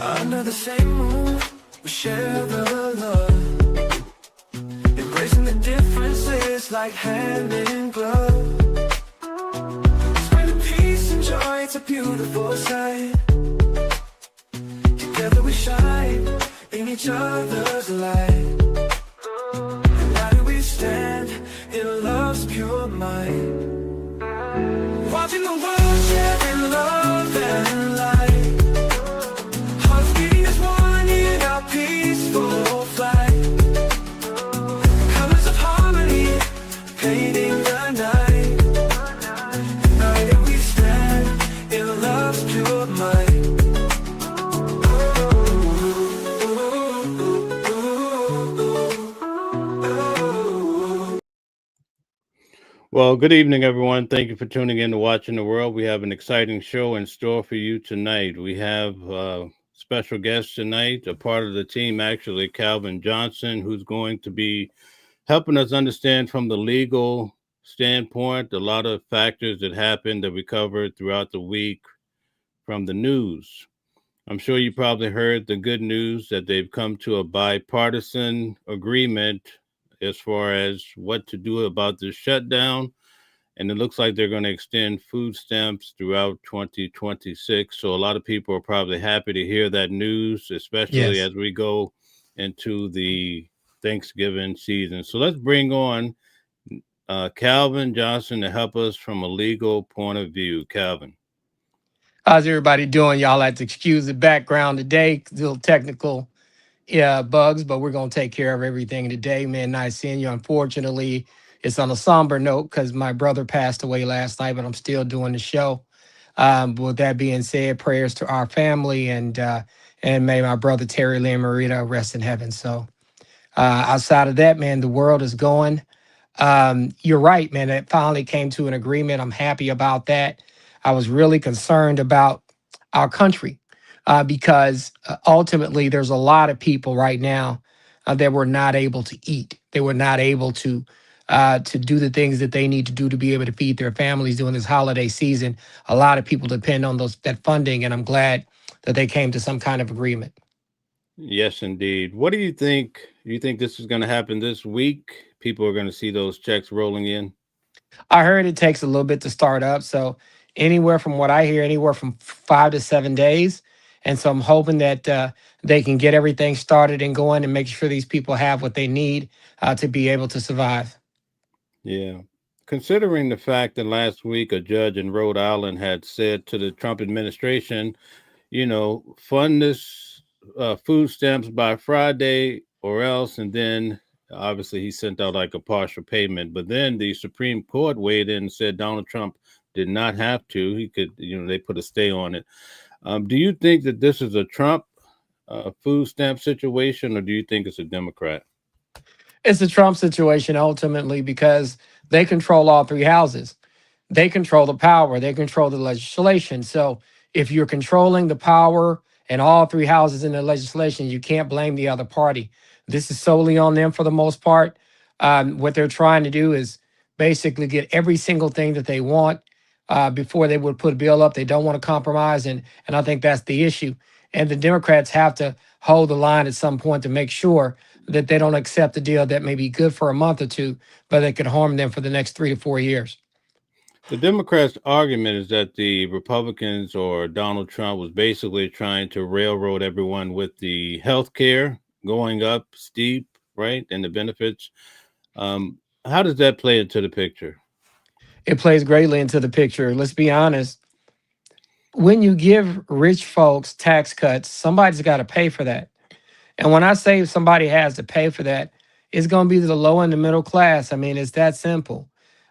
Under the same moon, we share the love, embracing the differences like hand in glove. Spreading peace and joy, it's a beautiful sight. Together we shine in each other's light. And now do we stand in love's pure might, watching the world share in love and light. Hearts beating as one in our peaceful flight. Colors of harmony painting the night. And now do we stand in love's pure might. Well, good evening, everyone. Thank you for tuning in to Watching the World. We have an exciting show in store for you tonight. We have special guests tonight, a part of the team, actually, Calvin Johnson, who's going to be helping us understand from the legal standpoint a lot of factors that happened that we covered throughout the week from the news. I'm sure you probably heard the good news that they've come to a bipartisan agreement as far as what to do about this shutdown. And it looks like they're going to extend food stamps throughout 2026. So a lot of people are probably happy to hear that news, especially as we go into the Thanksgiving season. So let's bring on Calvin Johnson to help us from a legal point of view. Calvin. How's everybody doing? Y'all have to excuse the background today, little technical bugs, but we're going to take care of everything today, man. Nice seeing you. Unfortunately, it's on a somber note because my brother passed away last night, but I'm still doing the show. But with that being said, prayers to our family and may my brother Terry Lynn Marita rest in heaven. So outside of that, man, the world is going. You're right, man. It finally came to an agreement. I'm happy about that. I was really concerned about our country. Because ultimately there's a lot of people right now that were not able to eat. They were not able to do the things that they need to do to be able to feed their families during this holiday season. A lot of people depend on that funding, and I'm glad that they came to some kind of agreement. Yes, indeed. What do you think? Do you think this is going to happen this week? People are going to see those checks rolling in? I heard it takes a little bit to start up. So anywhere from what I hear, anywhere from 5 to 7 days. And so I'm hoping that they can get everything started and going and make sure these people have what they need to be able to survive. Yeah. Considering the fact that last week a judge in Rhode Island had said to the Trump administration, fund this food stamps by Friday or else, and then obviously he sent out like a partial payment. But then the Supreme Court weighed in and said Donald Trump did not have to. He could, they put a stay on it. Do you think that this is a Trump food stamp situation, or do you think it's a Democrat? It's a Trump situation ultimately because they control all three houses. They control the power. They control the legislation. So if you're controlling the power and all three houses in the legislation, you can't blame the other party. This is solely on them for the most part. What they're trying to do is basically get every single thing that they want before they would put a bill up. They don't want to compromise, and I think that's the issue. And the Democrats have to hold the line at some point to make sure that they don't accept a deal that may be good for a month or two, but that could harm them for the next 3 to 4 years. The Democrats' argument is that the Republicans or Donald Trump was basically trying to railroad everyone with the health care going up steep, right, and the benefits. How does that play into the picture? It plays greatly into the picture. Let's be honest. When you give rich folks tax cuts, somebody's got to pay for that. And when I say somebody has to pay for that, it's going to be the low and the middle class. I mean, it's that simple.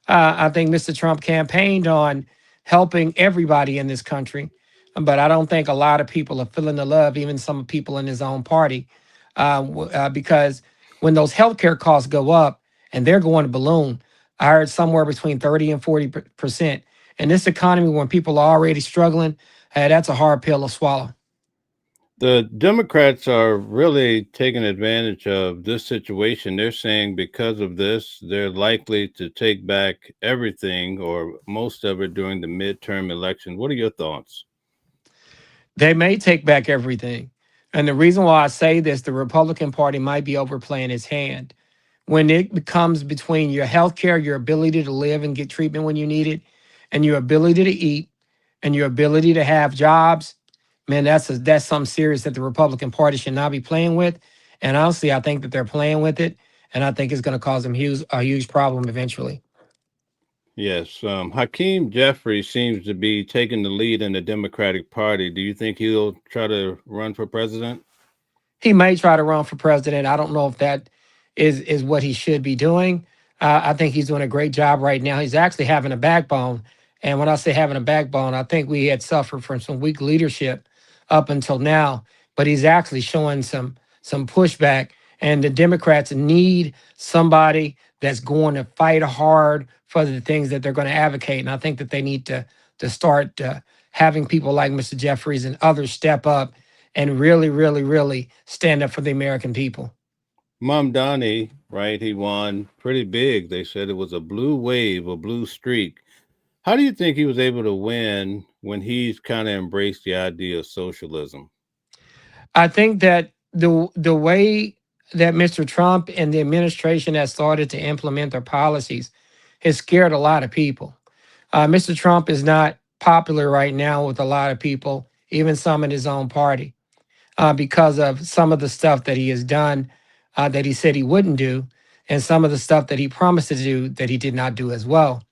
I think Mr. Trump campaigned on helping everybody in this country, but I don't think a lot of people are feeling the love, even some people in his own party, because when those healthcare costs go up and they're going to balloon, I heard somewhere between 30 and 40%. In this economy, when people are already struggling, that's a hard pill to swallow. The Democrats are really taking advantage of this situation. They're saying because of this, they're likely to take back everything or most of it during the midterm election. What are your thoughts? They may take back everything. And the reason why I say this, the Republican Party might be overplaying its hand. When it becomes between your health care, your ability to live and get treatment when you need it, and your ability to eat, and your ability to have jobs, man, that's something serious that the Republican Party should not be playing with. And honestly, I think that they're playing with it, and I think it's going to cause them a huge problem eventually. Yes, Hakeem Jeffries seems to be taking the lead in the Democratic Party. Do you think he'll try to run for president? He may try to run for president. I don't know if that is what he should be doing. I think he's doing a great job right now. He's actually having a backbone. And when I say having a backbone, I think we had suffered from some weak leadership up until now. But he's actually showing some pushback. And the Democrats need somebody that's going to fight hard for the things that they're going to advocate. And I think that they need to start having people like Mr. Jeffries and others step up and really, really, really stand up for the American people. Mamdani, right? He won pretty big. They said it was a blue wave, a blue streak. How do you think he was able to win when he's kind of embraced the idea of socialism? I think that the way that Mr. Trump and the administration has started to implement their policies has scared a lot of people. Mr. Trump is not popular right now with a lot of people, even some in his own party, because of some of the stuff that he has done that he said he wouldn't do, and some of the stuff that he promised to do that he did not do as well.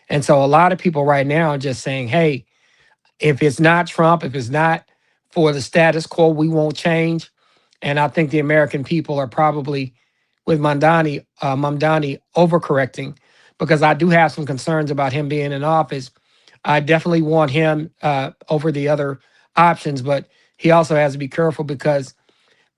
And so a lot of people right now are just saying, hey, if it's not Trump, if it's not for the status quo, we won't change. And I think the American people are probably with Mamdani overcorrecting, because I do have some concerns about him being in office. I definitely want him over the other options, but he also has to be careful because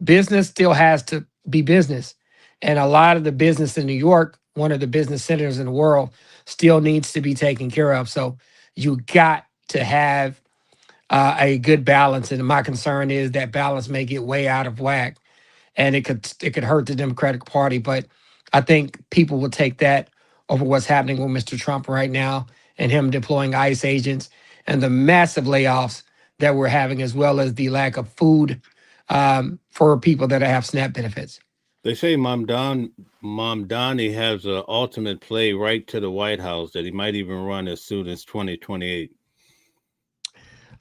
business still has to be business. And a lot of the business in New York, one of the business centers in the world, still needs to be taken care of. So you got to have a good balance. And my concern is that balance may get way out of whack, and it could hurt the Democratic Party. But I think people will take that over what's happening with Mr. Trump right now and him deploying ICE agents and the massive layoffs that we're having, as well as the lack of food for people that have SNAP benefits. They say Mamdani has an ultimate play right to the White House that he might even run as soon as 2028.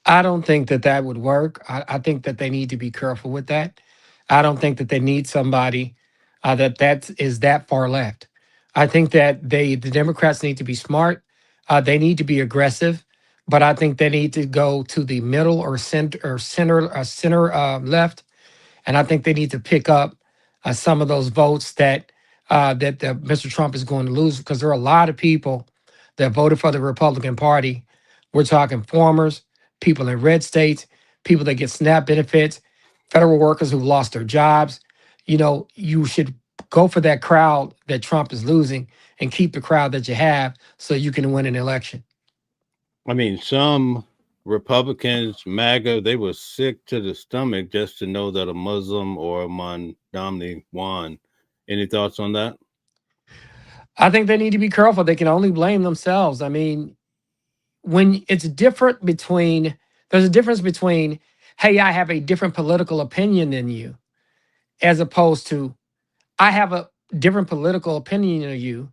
I don't think that that would work. I think that they need to be careful with that. I don't think that they need somebody that is that far left. I think that the Democrats need to be smart. They need to be aggressive, but I think they need to go to the middle or center left, and I think they need to pick up some of those votes that Mr. Trump is going to lose, because there are a lot of people that voted for the Republican Party. We're talking farmers, people in red states, people that get SNAP benefits, federal workers who've lost their jobs. You know, you should go for that crowd that Trump is losing and keep the crowd that you have so you can win an election. I mean, some Republicans, MAGA, they were sick to the stomach just to know that a Muslim or a Mamdani won. Any thoughts on that? I think they need to be careful. They can only blame themselves. I mean, when it's different between, there's a difference between, hey, I have a different political opinion than you, as opposed to, I have a different political opinion than you,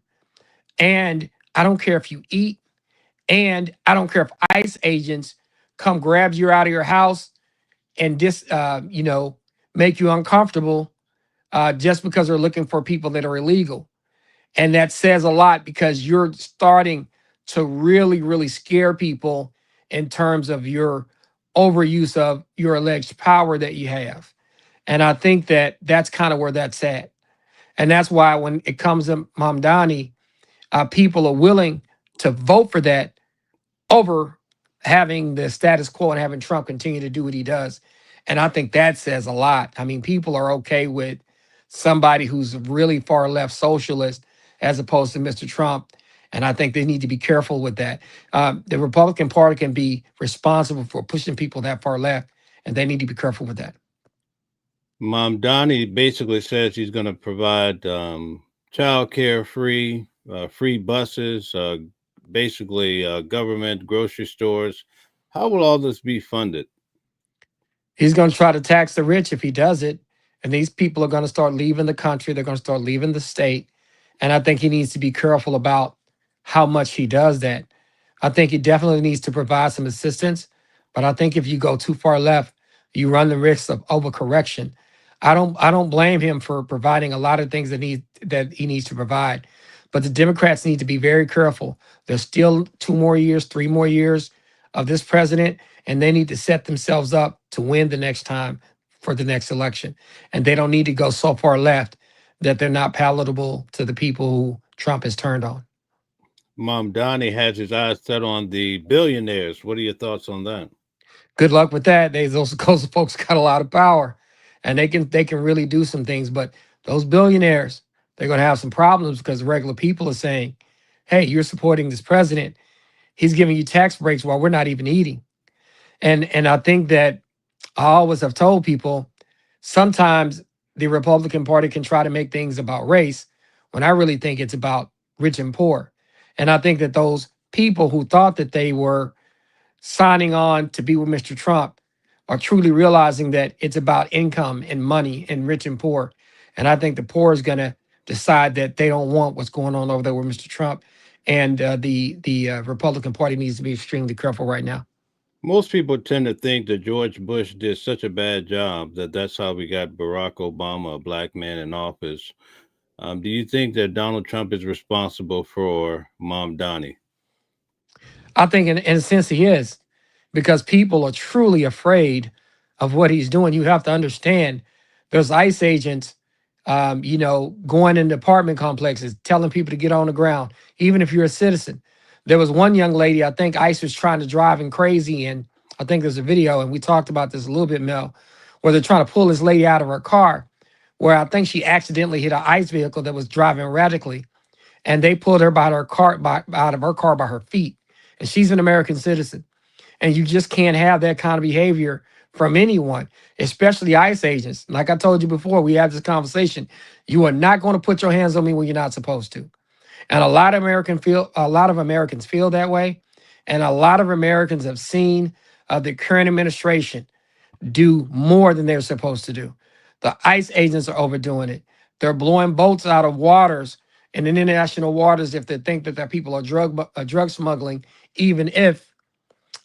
and I don't care if you eat, and I don't care if ICE agents come grab you out of your house and make you uncomfortable just because they're looking for people that are illegal. And that says a lot, because you're starting to really, really scare people in terms of your overuse of your alleged power that you have. And I think that that's kind of where that's at. And that's why when it comes to Mamdani, people are willing to vote for that over having the status quo and having Trump continue to do what he does. And I think that says a lot. I mean, people are okay with somebody who's really far left socialist as opposed to Mr. Trump. And I think they need to be careful with that. The Republican Party can be responsible for pushing people that far left, and they need to be careful with that. Mamdani basically says he's going to provide child care free, free buses, basically government, grocery stores. How will all this be funded? He's going to try to tax the rich if he does it. And these people are going to start leaving the country. They're going to start leaving the state. And I think he needs to be careful about how much he does that. I think he definitely needs to provide some assistance. But I think if you go too far left, you run the risk of overcorrection. I don't blame him for providing a lot of things that he needs to provide. But the Democrats need to be very careful. There's still 2 more years, 3 more years of this president, and they need to set themselves up to win the next time for the next election. And they don't need to go so far left that they're not palatable to the people who Trump has turned on. Mamdani has his eyes set on the billionaires. What are your thoughts on that? Good luck with that. Those folks got a lot of power, and they can really do some things. But those billionaires, they're going to have some problems because regular people are saying, "Hey, you're supporting this president. He's giving you tax breaks while we're not even eating." And I think that I always have told people sometimes the Republican Party can try to make things about race when I really think it's about rich and poor. And I think that those people who thought that they were signing on to be with Mr. Trump are truly realizing that it's about income and money and rich and poor. And I think the poor is going to decide that they don't want what's going on over there with Mr. Trump. And the Republican Party needs to be extremely careful right now. Most people tend to think that George Bush did such a bad job that that's how we got Barack Obama, a black man, in office. Do you think that Donald Trump is responsible for Mamdani? I think in a sense he is, because people are truly afraid of what he's doing. You have to understand there's ICE agents, going into apartment complexes, telling people to get on the ground, even if you're a citizen. There was one young lady, I think ICE was trying to drive him crazy. And I think there's a video, and we talked about this a little bit, Mel, where they're trying to pull this lady out of her car, where I think she accidentally hit an ICE vehicle that was driving erratically. And they pulled her out of her car by her feet. And she's an American citizen. And you just can't have that kind of behavior from anyone, especially ICE agents. Like I told you before, we had this conversation. You are not going to put your hands on me when you're not supposed to. And a lot of Americans feel that way. And a lot of Americans have seen the current administration do more than they're supposed to do. The ICE agents are overdoing it. They're blowing boats out of waters in international waters if they think that their people are drug smuggling, even if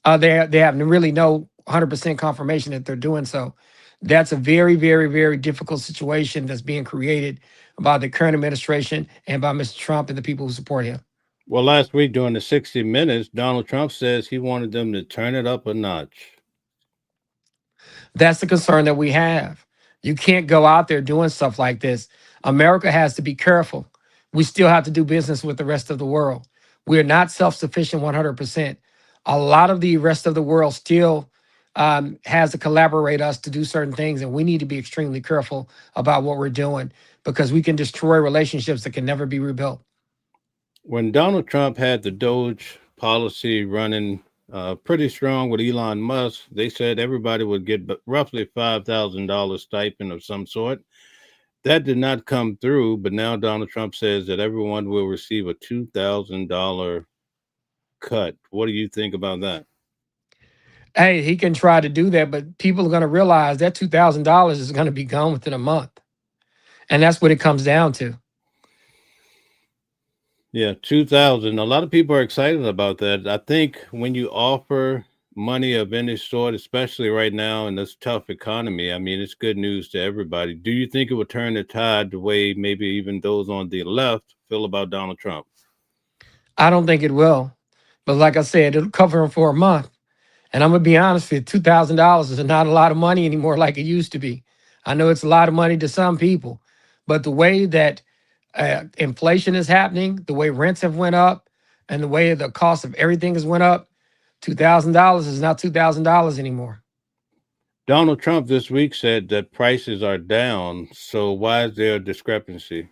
they have really no 100% confirmation that they're doing so. That's a very, very, very difficult situation that's being created by the current administration and by Mr. Trump and the people who support him. Well, last week during the 60 Minutes, Donald Trump says he wanted them to turn it up a notch. That's the concern that we have. You can't go out there doing stuff like this. America has to be careful. We still have to do business with the rest of the world. We are not self-sufficient 100%. A lot of the rest of the world still has to collaborate us to do certain things, and we need to be extremely careful about what we're doing because we can destroy relationships that can never be rebuilt. When Donald Trump had the Doge policy running pretty strong with Elon Musk, they said everybody would get roughly $5,000 stipend of some sort. That did not come through, but now Donald Trump says that everyone will receive a $2,000 cut. What do you think about that? Hey, he can try to do that, but people are going to realize that $2,000 is going to be gone within a month. And that's what it comes down to. Yeah, 2,000. A lot of people are excited about that. I think when you offer money of any sort, especially right now in this tough economy, I mean, it's good news to everybody. Do you think it would turn the tide the way maybe even those on the left feel about Donald Trump? I don't think it will. But like I said, it'll cover him for a month. And I'm going to be honest with you, $2,000 is not a lot of money anymore like it used to be. I know it's a lot of money to some people, but the way that inflation is happening, the way rents have went up, and the way the cost of everything has went up, $2,000 is not $2,000 anymore. Donald Trump this week said that prices are down. So why is there a discrepancy?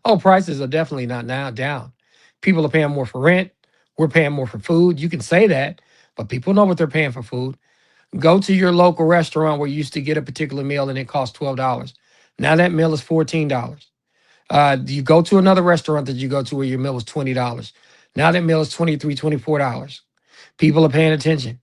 Oh, prices are definitely not now down. People are paying more for rent. We're paying more for food. You can say that, but people know what they're paying for food. Go to your local restaurant where you used to get a particular meal and it cost $12. Now that meal is $14. You go to another restaurant that you go to where your meal was $20. Now that meal is $23, $24. People are paying attention.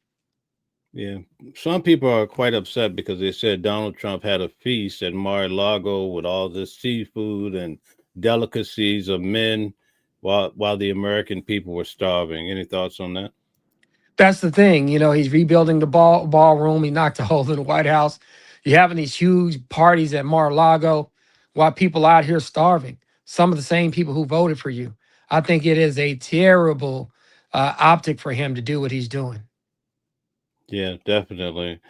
Yeah. Some people are quite upset because they said Donald Trump had a feast at Mar-a-Lago with all this seafood and delicacies of men while the American people were starving. Any thoughts on that? That's the thing. He's rebuilding the ballroom. He knocked a hole in the White House. You're having these huge parties at Mar-a-Lago while people out here starving. Some of the same people who voted for you. I think it is a terrible optic for him to do what he's doing. Yeah, definitely.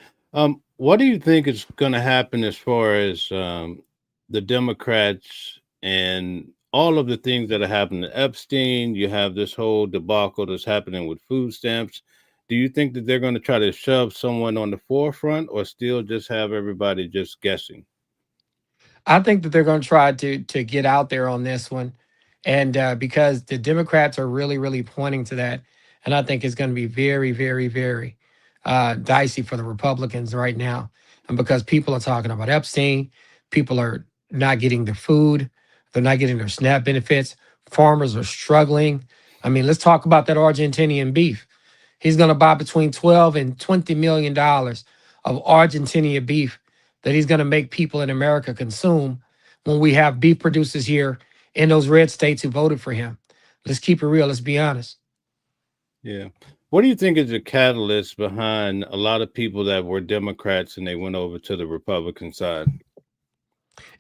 What do you think is going to happen as far as the Democrats and all of the things that are happening to Epstein? You have this whole debacle that's happening with food stamps. Do you think that they're going to try to shove someone on the forefront or still just have everybody just guessing? I think that they're going to try to get out there on this one, and because the Democrats are really, really pointing to that, and I think it's going to be very, very, very dicey for the Republicans right now, and because people are talking about Epstein, people are not getting their food, they're not getting their SNAP benefits, farmers are struggling. I mean, let's talk about that Argentinian beef. He's going to buy between 12 and 20 million dollars of Argentinian beef that he's going to make people in America consume when we have beef producers here in those red states who voted for him. Let's keep it real. Let's be honest. Yeah. What do you think is the catalyst behind a lot of people that were Democrats and they went over to the Republican side?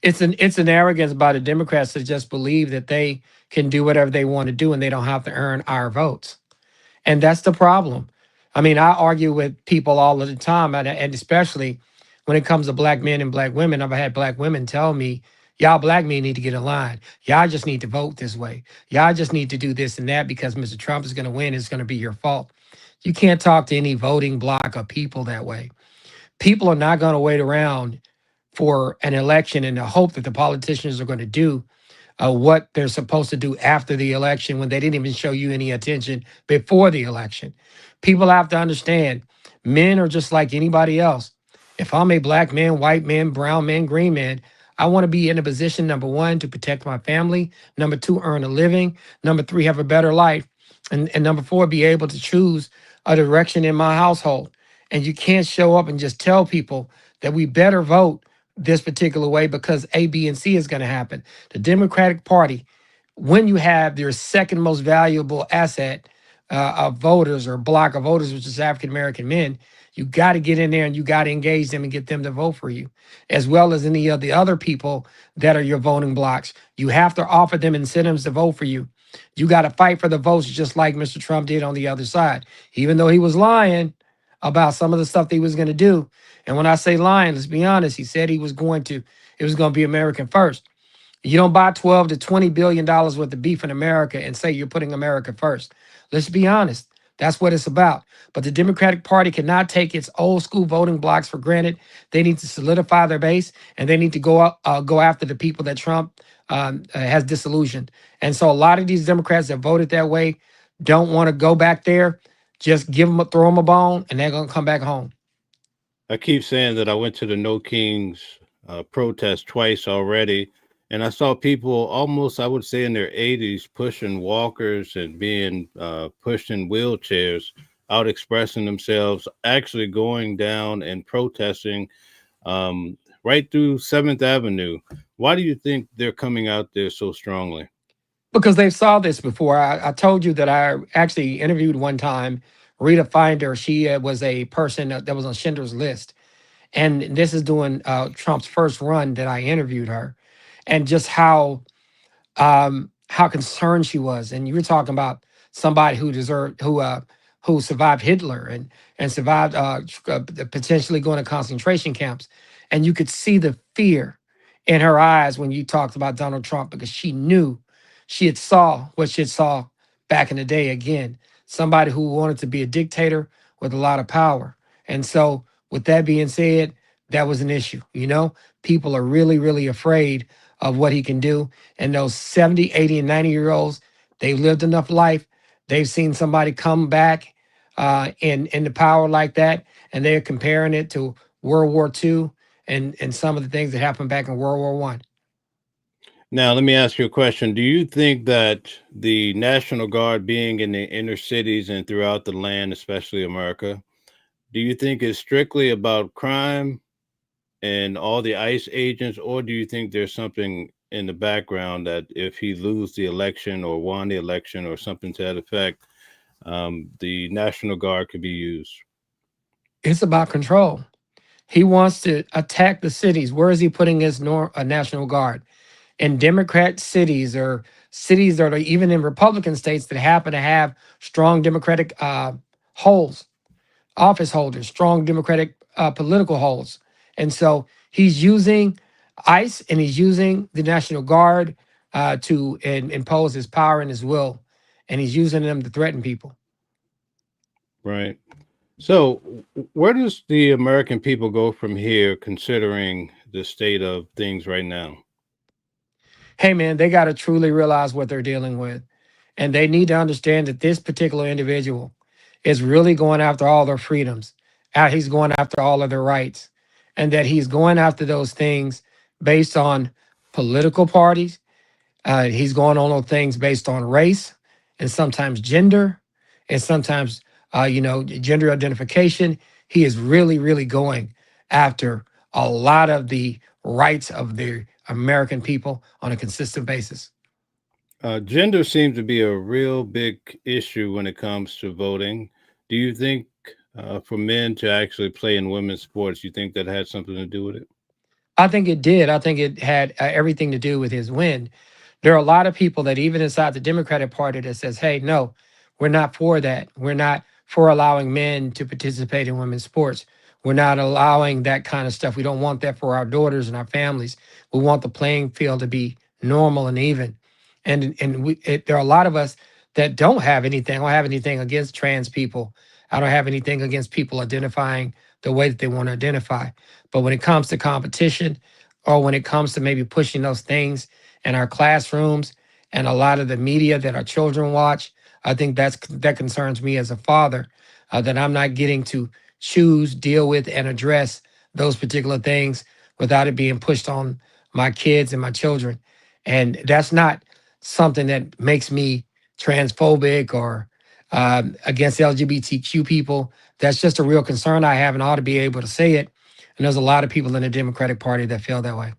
It's an arrogance by the Democrats to just believe that they can do whatever they want to do and they don't have to earn our votes. And that's the problem. I mean, I argue with people all of the time, and especially when it comes to black men and black women. I've had black women tell me, y'all black men need to get in line. Y'all just need to vote this way. Y'all just need to do this and that because Mr. Trump is going to win. It's going to be your fault. You can't talk to any voting bloc of people that way. People are not going to wait around for an election and the hope that the politicians are going to do what they're supposed to do after the election when they didn't even show you any attention before the election. People have to understand men are just like anybody else. If I'm a black man, white man, brown man, green man, I want to be in a position, number one, to protect my family, number two, earn a living, number three, have a better life, and number four, be able to choose a direction in my household. And you can't show up and just tell people that we better vote this particular way because A, B, and C is going to happen. The Democratic Party, when you have their second most valuable asset of voters or block of voters, which is African American men, you got to get in there and you got to engage them and get them to vote for you, as well as any of the other people that are your voting blocks. You have to offer them incentives to vote for you. You got to fight for the votes just like Mr. Trump did on the other side, even though he was lying about some of the stuff that he was going to do. And when I say lying, let's be honest, he said it was going to be American first. You don't buy 12 to 20 billion dollars worth of beef in America and say you're putting America first. Let's be honest. That's what it's about. But the Democratic Party cannot take its old school voting blocks for granted. They need to solidify their base and they need to go after the people that Trump has disillusioned. And so a lot of these Democrats that voted that way don't want to go back there. Just throw them a bone, and they're gonna come back home. I keep saying that I went to the No Kings protest twice already, and I saw people almost, I would say, in their 80s pushing walkers and being pushed in wheelchairs, out expressing themselves, actually going down and protesting right through 7th Avenue. Why do you think they're coming out there so strongly? Because they saw this before. I told you that I actually interviewed one time Rita Finder. She was a person that was on Schindler's List. And this is doing Trump's first run that I interviewed her, and just how concerned she was. And you were talking about somebody who survived Hitler and survived potentially going to concentration camps, and you could see the fear in her eyes when you talked about Donald Trump because she knew she had saw what she had saw back in the day again. Somebody who wanted to be a dictator with a lot of power. And so, with that being said, that was an issue. People are really, really afraid of what he can do. And those 70, 80, and 90-year-olds, they've lived enough life. They've seen somebody come back in the power like that, and they're comparing it to World War II and some of the things that happened back in World War I. Now, let me ask you a question. Do you think that the National Guard being in the inner cities and throughout the land, especially America, Do you think it's strictly about crime and all the ICE agents, or do you think there's something in the background that if he lose the election or won the election or something to that effect, the National Guard could be used? It's about control. He wants to attack the cities. Where is he putting his National Guard? In Democrat cities or cities that are even in Republican states that happen to have strong Democratic holes, office holders, strong Democratic political holes. And so he's using ICE and he's using the National Guard to impose his power and his will. And he's using them to threaten people. Right. So, where does the American people go from here, considering the state of things right now? Hey, man, they got to truly realize what they're dealing with. And they need to understand that this particular individual is really going after all their freedoms. He's going after all of their rights. And that he's going after those things based on political parties. He's going on things based on race and sometimes gender and sometimes, gender identification. He is really, really going after a lot of the rights of the American people on a consistent basis. Gender seems to be a real big issue when it comes to voting. Do you think for men to actually play in women's sports, you think that had something to do with it? I think it did. I think it had everything to do with his win. There are a lot of people that even inside the Democratic Party that says, hey, no, we're not for that. We're not for allowing men to participate in women's sports. We're not allowing that kind of stuff. We don't want that for our daughters and our families. We want the playing field to be normal and even. There are a lot of us that don't have anything. I don't have anything against trans people. I don't have anything against people identifying the way that they want to identify. But when it comes to competition, or when it comes to maybe pushing those things in our classrooms and a lot of the media that our children watch, I think that concerns me as a father, that I'm not getting to choose, deal with, and address those particular things without it being pushed on my kids and my children. And that's not something that makes me transphobic or against LGBTQ people. That's just a real concern I have and I ought to be able to say it. And there's a lot of people in the Democratic Party that feel that way.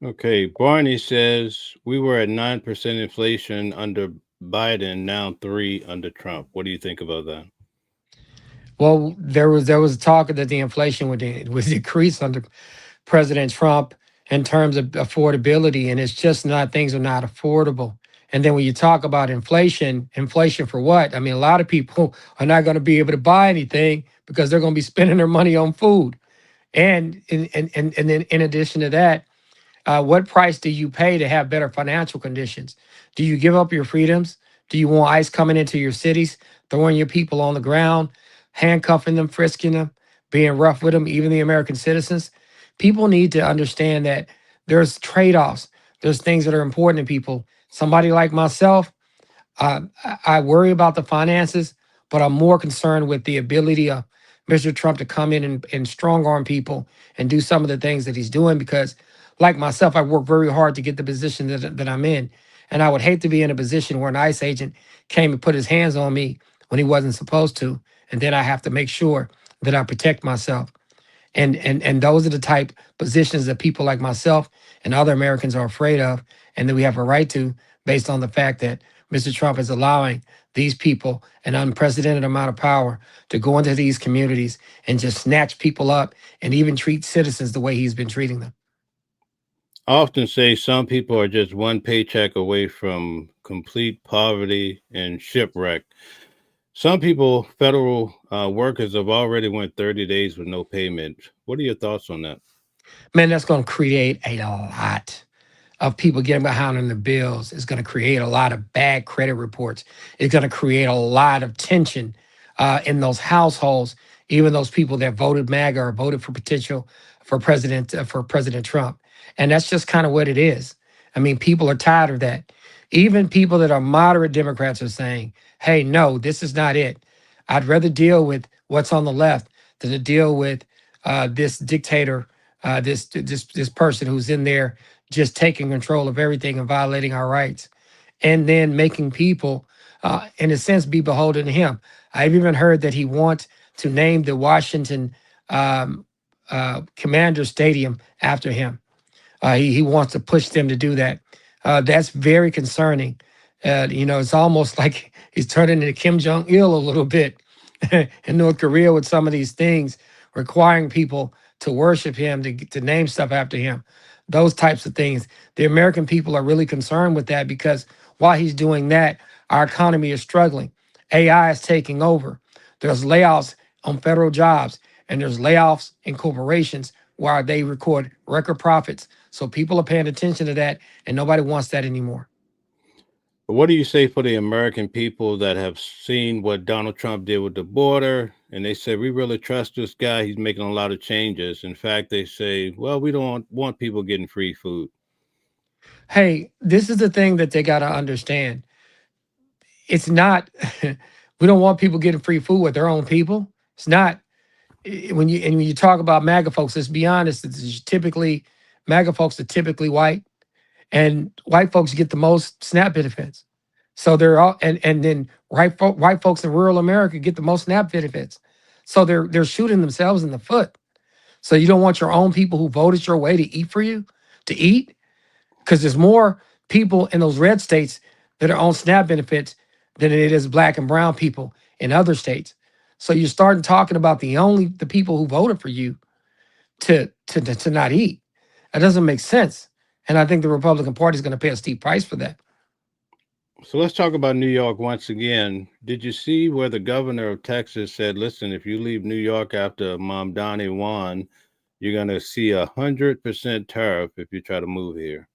Okay, Barney says we were at 9% inflation under Biden, now 3 under Trump. What do you think about that? Well, there was talk that the inflation would decrease under President Trump in terms of affordability, and it's just not, things are not affordable. And then when you talk about inflation for what? I mean, a lot of people are not going to be able to buy anything because they're going to be spending their money on food. And then in addition to that, what price do you pay to have better financial conditions? Do you give up your freedoms? Do you want ICE coming into your cities, throwing your people on the ground, handcuffing them, frisking them, being rough with them, even the American citizens? People need to understand that there's trade-offs. There's things that are important to people. Somebody like myself, I worry about the finances, but I'm more concerned with the ability of Mr. Trump to come in and strong arm people and do some of the things that he's doing because, like myself, I work very hard to get the position that I'm in. And I would hate to be in a position where an ICE agent came and put his hands on me when he wasn't supposed to. And then I have to make sure that I protect myself. And those are the type positions that people like myself and other Americans are afraid of, and that we have a right to, based on the fact that Mr. Trump is allowing these people an unprecedented amount of power to go into these communities and just snatch people up and even treat citizens the way he's been treating them. I often say some people are just one paycheck away from complete poverty and shipwreck. Some people, federal workers, have already went 30 days with no payment. What are your thoughts on that? Man, that's going to create a lot of people getting behind on the bills. It's going to create a lot of bad credit reports. It's going to create a lot of tension in those households, even those people that voted MAGA or voted for President Trump. And that's just kind of what it is. I mean, people are tired of that. Even people that are moderate Democrats are saying, hey, no, this is not it. I'd rather deal with what's on the left than to deal with this dictator, this person who's in there just taking control of everything and violating our rights, and then making people, in a sense, be beholden to him. I've even heard that he wants to name the Washington Commander Stadium after him. He wants to push them to do that. That's very concerning. It's almost like he's turning into Kim Jong-il a little bit in North Korea with some of these things, requiring people to worship him, to name stuff after him. Those types of things. The American people are really concerned with that because while he's doing that, our economy is struggling. AI is taking over. There's layoffs on federal jobs, and there's layoffs in corporations where they record record profits. So people are paying attention to that, and nobody wants that anymore. What do you say for the American people that have seen what Donald Trump did with the border, and they say, we really trust this guy, he's making a lot of changes. In fact, they say, well, we don't want people getting free food. Hey, this is the thing that they got to understand. It's not, we don't want people getting free food with their own people. It's not, when you talk about MAGA folks, let's be honest, it's typically, MAGA folks are typically white, and white folks get the most SNAP benefits. So they're all, and then white folks in rural America get the most SNAP benefits. So they're shooting themselves in the foot. So you don't want your own people who voted your way to eat for you, to eat? Because there's more people in those red states that are on SNAP benefits than it is black and brown people in other states. So you're starting talking about the people who voted for you to not eat. That doesn't make sense. And I think the Republican Party is going to pay a steep price for that. So let's talk about New York once again. Did you see where the governor of Texas said, listen, if you leave New York after Mamdani won, you're going to see 100% tariff if you try to move here?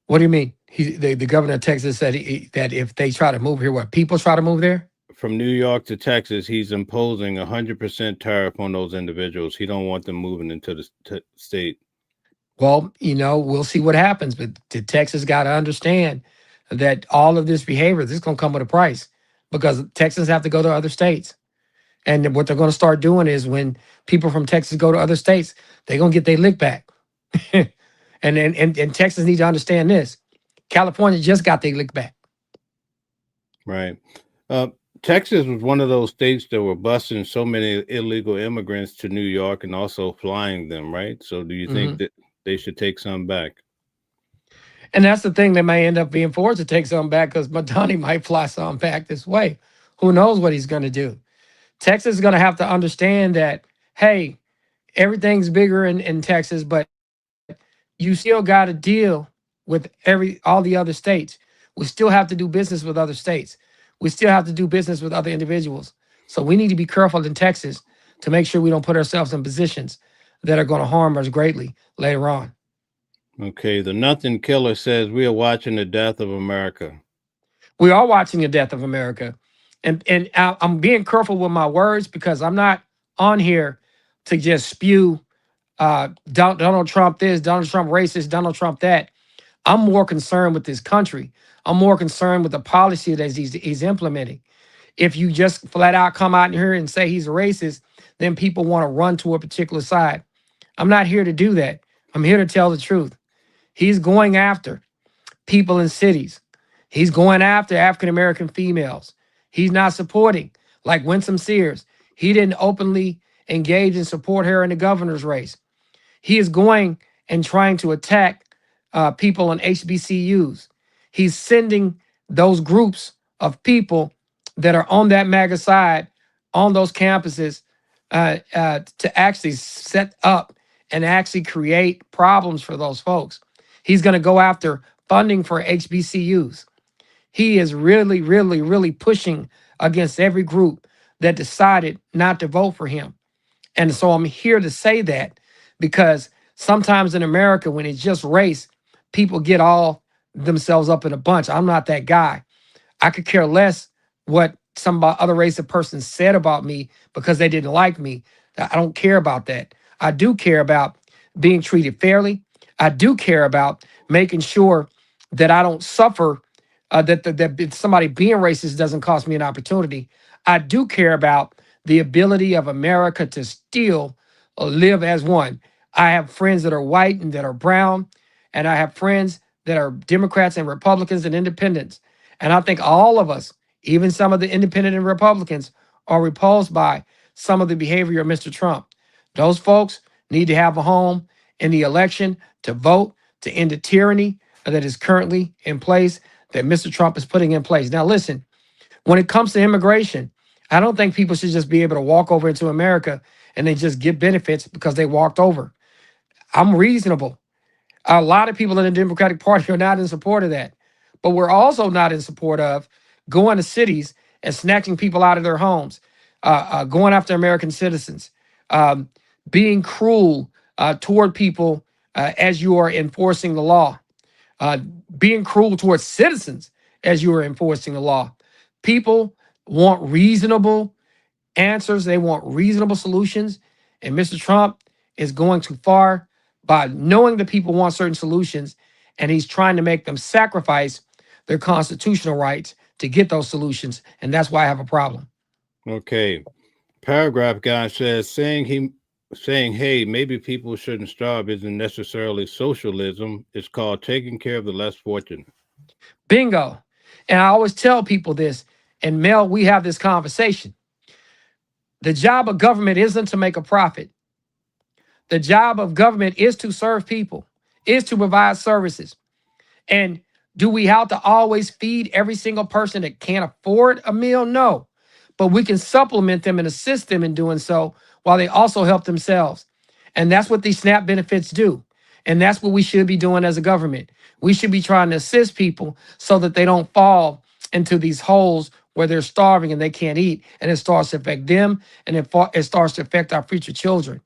What do you mean? The governor of Texas said that if they try to move here, what, people try to move there? From New York to Texas, he's imposing 100% tariff on those individuals. He don't want them moving into the state. Well, we'll see what happens. But Texas got to understand that all of this behavior, this is going to come with a price, because Texans have to go to other states. And what they're going to start doing is when people from Texas go to other states, they're going to get their lick back. and Texans need to understand this. California just got their lick back. Right. Texas was one of those states that were busing so many illegal immigrants to New York and also flying them, right? So do you think that they should take some back? And that's the thing, they may end up being forced to take some back because Mamdani might fly some back this way. Who knows what he's going to do? Texas is going to have to understand that, hey, everything's bigger in Texas, but you still got to deal with all the other states. We still have to do business with other states. We still have to do business with other individuals. So we need to be careful in Texas to make sure we don't put ourselves in positions that are going to harm us greatly later on. Okay, the Nothing Killer says we are watching the death of America. We are watching the death of America. And I'm being careful with my words because I'm not on here to just spew Donald Trump this, Donald Trump racist, Donald Trump that. I'm more concerned with this country. I'm more concerned with the policy that he's implementing. If you just flat out come out here and say he's a racist, then people want to run to a particular side. I'm not here to do that. I'm here to tell the truth. He's going after people in cities. He's going after African-American females. He's not supporting, like Winsome Sears. He didn't openly engage and support her in the governor's race. He is going and trying to attack people on HBCUs. He's sending those groups of people that are on that MAGA side on those campuses to actually set up and actually create problems for those folks. He's going to go after funding for HBCUs. He is really, really, really pushing against every group that decided not to vote for him. And so I'm here to say that because sometimes in America, when it's just race, people get all themselves up in a bunch. I'm not that guy. I could care less what some other race of person said about me because they didn't like me. I don't care about that. I do care about being treated fairly. I do care about making sure that I don't suffer, that somebody being racist doesn't cost me an opportunity. I do care about the ability of America to still live as one. I have friends that are white and that are brown, and I have friends that are Democrats and Republicans and independents. And I think all of us, even some of the independent and Republicans, or repulsed by some of the behavior of Mr. Trump. Those folks need to have a home in the election to vote to end the tyranny that is currently in place, that Mr. Trump is putting in place. Now, listen, when it comes to immigration, I don't think people should just be able to walk over into America and they just get benefits because they walked over. I'm reasonable. A lot of people in the Democratic Party are not in support of that. But we're also not in support of going to cities and snatching people out of their homes, going after American citizens, being cruel toward people as you are enforcing the law, being cruel towards citizens as you are enforcing the law. People want reasonable answers. They want reasonable solutions. And Mr. Trump is going too far by knowing that people want certain solutions, and he's trying to make them sacrifice their constitutional rights to get those solutions. And that's why I have a problem. Okay. Paragraph guy says saying, hey, maybe people shouldn't starve isn't necessarily socialism. It's called taking care of the less fortunate. Bingo. And I always tell people this, and Mel, we have this conversation. The job of government isn't to make a profit. The job of government is to serve people, is to provide services. And do we have to always feed every single person that can't afford a meal? No. But we can supplement them and assist them in doing so while they also help themselves. And that's what these SNAP benefits do. And that's what we should be doing as a government. We should be trying to assist people so that they don't fall into these holes where they're starving and they can't eat. And it starts to affect them, and it starts to affect our future children.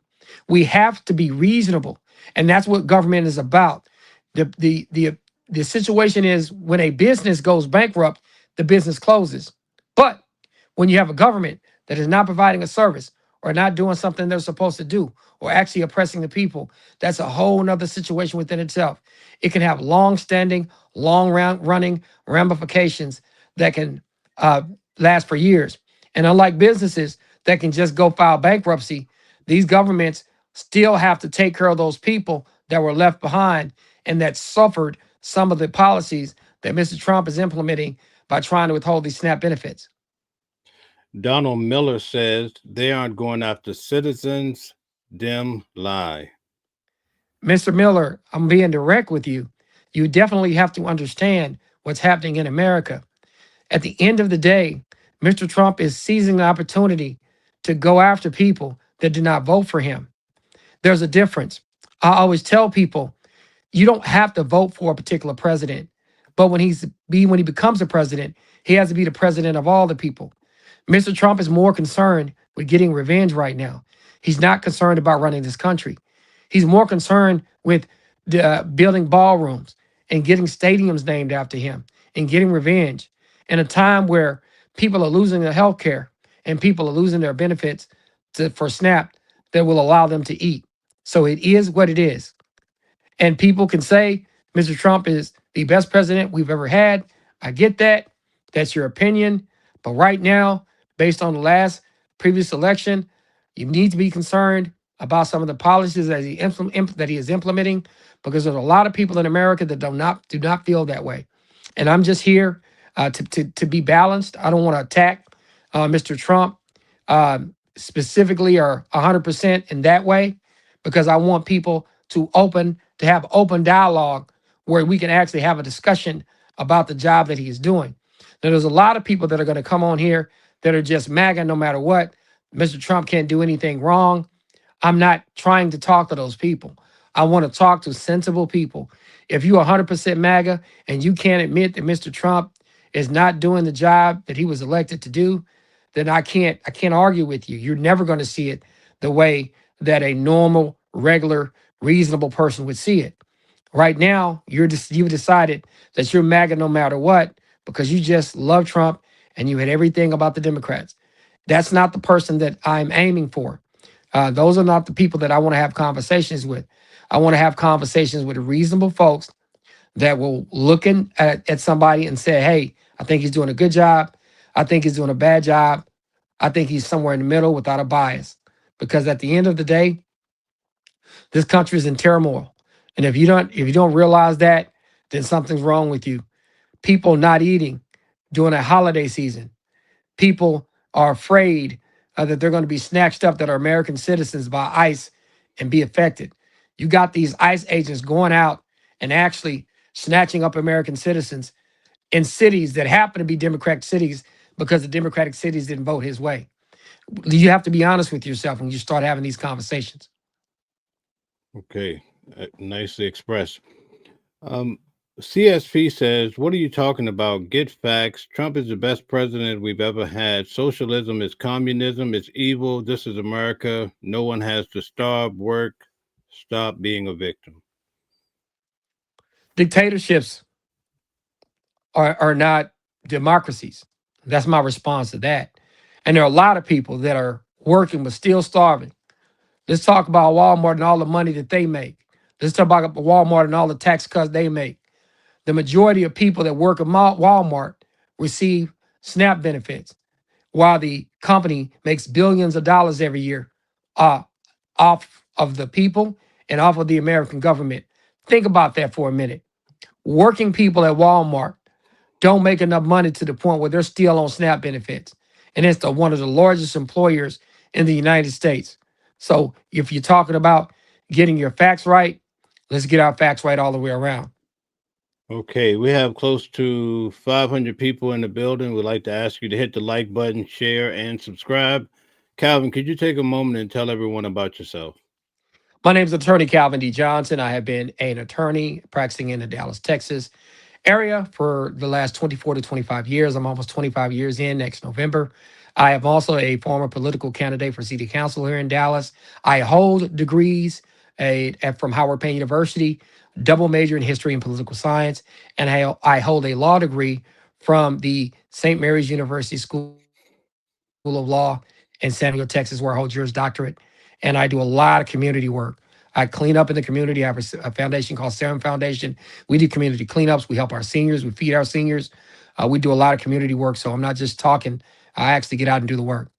We have to be reasonable. And that's what government is about. The situation is when a business goes bankrupt, the business closes. But when you have a government that is not providing a service or not doing something they're supposed to do or actually oppressing the people, that's a whole nother situation within itself. It can have long-standing, long-running ramifications that can last for years. And unlike businesses that can just go file bankruptcy, these governments still have to take care of those people that were left behind and that suffered some of the policies that Mr. Trump is implementing by trying to withhold these SNAP benefits. Donald Miller says they aren't going after citizens. Dem lie. Mr. Miller, I'm being direct with you. You definitely have to understand what's happening in America. At the end of the day, Mr. Trump is seizing the opportunity to go after people that do not vote for him. There's a difference. I always tell people, you don't have to vote for a particular president, but when he becomes a president, he has to be the president of all the people. Mr. Trump is more concerned with getting revenge right now. He's not concerned about running this country. He's more concerned with building ballrooms and getting stadiums named after him and getting revenge in a time where people are losing their health care and people are losing their benefits for SNAP that will allow them to eat. So it is what it is. And people can say Mr. Trump is the best president we've ever had. I get that. That's your opinion. But right now, based on the last previous election, you need to be concerned about some of the policies that he is implementing, because there's a lot of people in America that do not feel that way. And I'm just here to be balanced. I don't want to attack Mr. Trump specifically or 100% in that way, because I want people to have open dialogue where we can actually have a discussion about the job that he is doing. Now, there's a lot of people that are going to come on here that are just MAGA no matter what. Mr. Trump can't do anything wrong. I'm not trying to talk to those people. I want to talk to sensible people. If you're 100% MAGA and you can't admit that Mr. Trump is not doing the job that he was elected to do, then I can't argue with you. You're never going to see it the way that a normal, regular, reasonable person would see it. Right now, you've decided that you're MAGA no matter what because you just love Trump and you hate everything about the Democrats. That's not the person that I'm aiming for. Those are not the people that I want to have conversations with. I want to have conversations with reasonable folks that will look at somebody and say, hey, I think he's doing a good job. I think he's doing a bad job. I think he's somewhere in the middle without a bias. Because at the end of the day, this country is in turmoil. And if you don't realize that, then something's wrong with you. People not eating during a holiday season. People are afraid that they're going to be snatched up that are American citizens by ICE and be affected. You got these ICE agents going out and actually snatching up American citizens in cities that happen to be Democratic cities because the Democratic cities didn't vote his way. You have to be honest with yourself when you start having these conversations. Okay, nicely expressed. Um, CSP says, "What are you talking about? Get facts. Trump is the best president we've ever had. Socialism is communism. It's evil. This is America. No one has to starve, work, stop being a victim." Dictatorships are not democracies. That's my response to that. And there are a lot of people that are working but still starving. Let's talk about Walmart and all the money that they make. Let's talk about Walmart and all the tax cuts they make. The majority of people that work at Walmart receive SNAP benefits, while the company makes billions of dollars every year uh, off of the people and off of the American government. Think about that for a minute. Working people at Walmart don't make enough money to the point where they're still on SNAP benefits. And it's one of the largest employers in the United States. So if you're talking about getting your facts right, let's get our facts right all the way around. Okay, we have close to 500 people in the building. We'd like to ask you to hit the like button, share, and subscribe. Calvin, could you take a moment and tell everyone about yourself? My name is Attorney Calvin D. Johnson. I have been an attorney practicing in the Dallas, Texas area for the last 24 to 25 years. I'm almost 25 years in next November. I am also a former political candidate for city council here in Dallas. I hold degrees from Howard Payne University, double major in history and political science, and I hold a law degree from the St. Mary's University School of Law in San Diego, Texas, where I hold Juris Doctorate. And I do a lot of community work. I clean up in the community. I have a foundation called Serum Foundation. We do community cleanups. We help our seniors. We feed our seniors. We do a lot of community work. So I'm not just talking. I actually get out and do the work.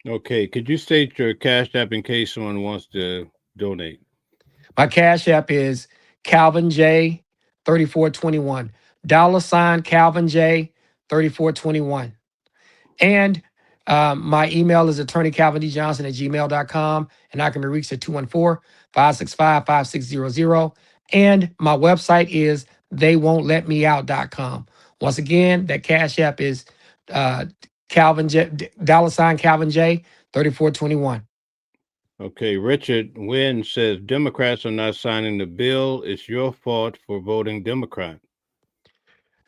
Okay, could you state your Cash App in case someone wants to donate? My Cash App is Calvin J 3421. $ Calvin J 3421. And my email is attorneycalvindjohnson@gmail.com, and I can be reached at 214-565-5600. And my website is theywon'tletmeout.com. Once again, that Cash App is Calvin J, $ Calvin J 3421. Okay, Richard Wynn says Democrats are not signing the bill. It's your fault for voting Democrat.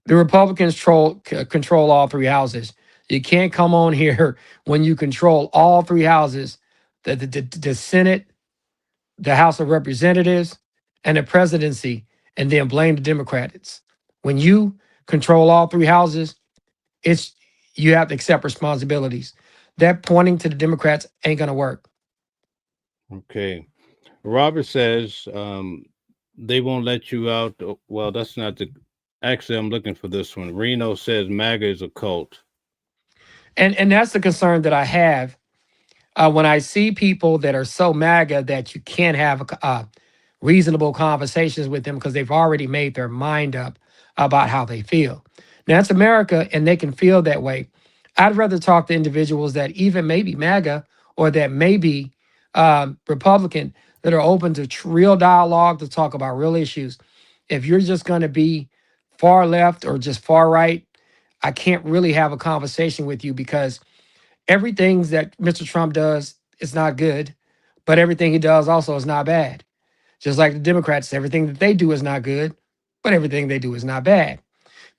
The Republicans control all three houses. You can't come on here when you control all three houses, the Senate, the House of Representatives, and the presidency, and then blame the Democrats. When you control all three houses, you have to accept responsibilities. That pointing to the Democrats ain't gonna work. Okay. Robert says they won't let you out. Well, that's not the. Actually, I'm looking for this one. Reno says MAGA is a cult. And that's the concern that I have when I see people that are so MAGA that you can't have reasonable conversations with them because they've already made their mind up about how they feel. Now, it's America, and they can feel that way. I'd rather talk to individuals that even maybe MAGA or that may be Republican that are open to real dialogue to talk about real issues. If you're just going to be far left or just far right, I can't really have a conversation with you because everything that Mr. Trump does is not good, but everything he does also is not bad. Just like the Democrats, everything that they do is not good, but everything they do is not bad.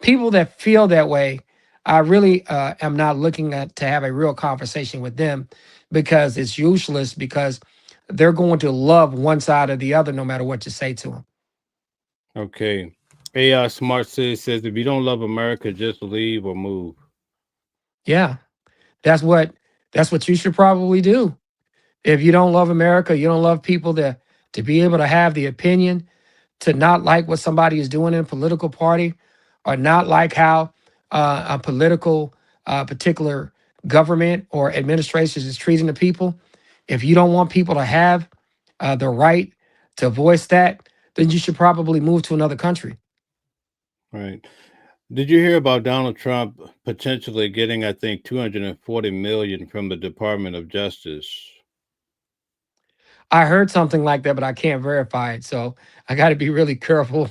People that feel that way, I really am not looking to have a real conversation with them because it's useless because they're going to love one side or the other no matter what you say to them. Okay. AI Smart says if you don't love America, just leave or move. Yeah, that's what you should probably do. If you don't love America, you don't love people to be able to have the opinion, to not like what somebody is doing in a political party, or not like how a political particular government or administration is treating the people. If you don't want people to have the right to voice that, then you should probably move to another country. Right. Did you hear about Donald Trump potentially getting, I think, 240 million from the Department of Justice? I heard something like that, but I can't verify it. So I got to be really careful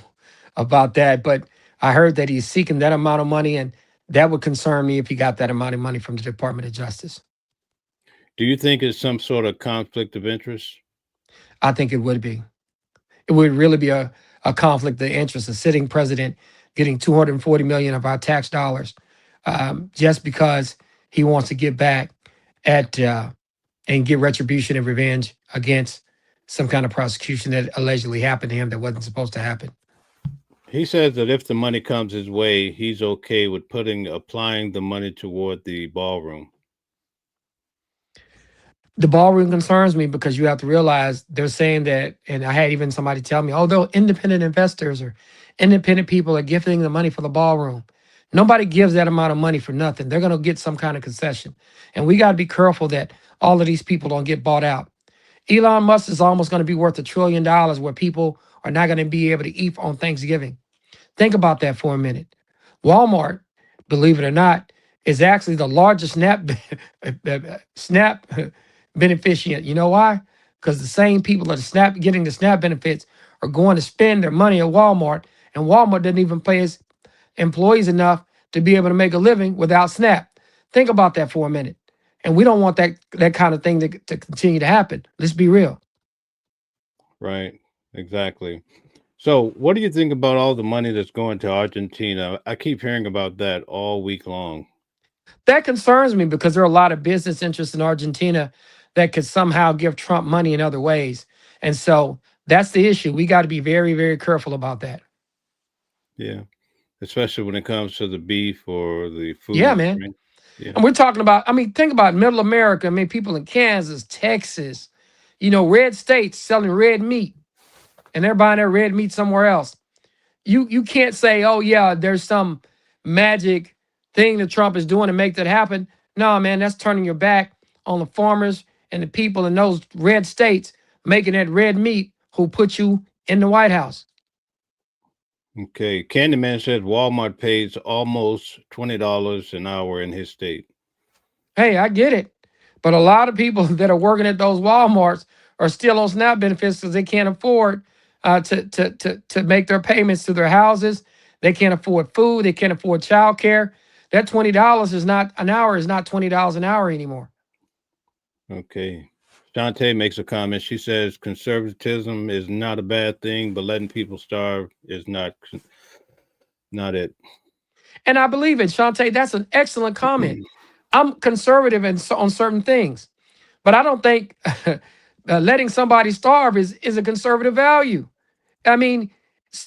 about that. But I heard that he's seeking that amount of money, and that would concern me if he got that amount of money from the Department of Justice. Do you think it's some sort of conflict of interest? I think it would be. It would really be a conflict of interest. A sitting president getting 240 million of our tax dollars just because he wants to get back at and get retribution and revenge against some kind of prosecution that allegedly happened to him that wasn't supposed to happen. He says that if the money comes his way, he's okay with applying the money toward the ballroom. The ballroom concerns me because you have to realize they're saying that, and I had even somebody tell me, although independent investors or independent people are gifting the money for the ballroom, nobody gives that amount of money for nothing. They're going to get some kind of concession. And we got to be careful that all of these people don't get bought out. Elon Musk is almost going to be worth $1 trillion where people are not going to be able to eat on Thanksgiving. Think about that for a minute. Walmart, believe it or not, is actually the largest SNAP beneficient. You know why? Because the same people that are getting the SNAP benefits are going to spend their money at Walmart, and Walmart doesn't even pay its employees enough to be able to make a living without SNAP. Think about that for a minute. And we don't want that kind of thing to continue to happen. Let's be real. Right, exactly. So, what do you think about all the money that's going to Argentina? I keep hearing about that all week long. That concerns me because there are a lot of business interests in Argentina that could somehow give Trump money in other ways. And so that's the issue. We got to be very, very careful about that. Yeah, especially when it comes to the beef or the Yeah, food. man. Right? Yeah. And we're talking about, I mean, think about middle America. I mean, people in Kansas, Texas, red states selling red meat, and they're buying their red meat somewhere else. You can't say, oh yeah, there's some magic thing that Trump is doing to make that happen. No, man, that's turning your back on the farmers and the people in those red states making that red meat who put you in the White House. Okay. Candyman said Walmart pays almost $20 an hour in his state. Hey, I get it. But a lot of people that are working at those Walmarts are still on SNAP benefits because they can't afford to make their payments to their houses. They can't afford food. They can't afford childcare. That $20 is not an hour is not $20 an hour anymore. Okay. Shantae makes a comment. She says conservatism is not a bad thing, but letting people starve is not it. And I believe it, Shantae. That's an excellent comment. I'm conservative on certain things, but I don't think letting somebody starve is a conservative value. I mean,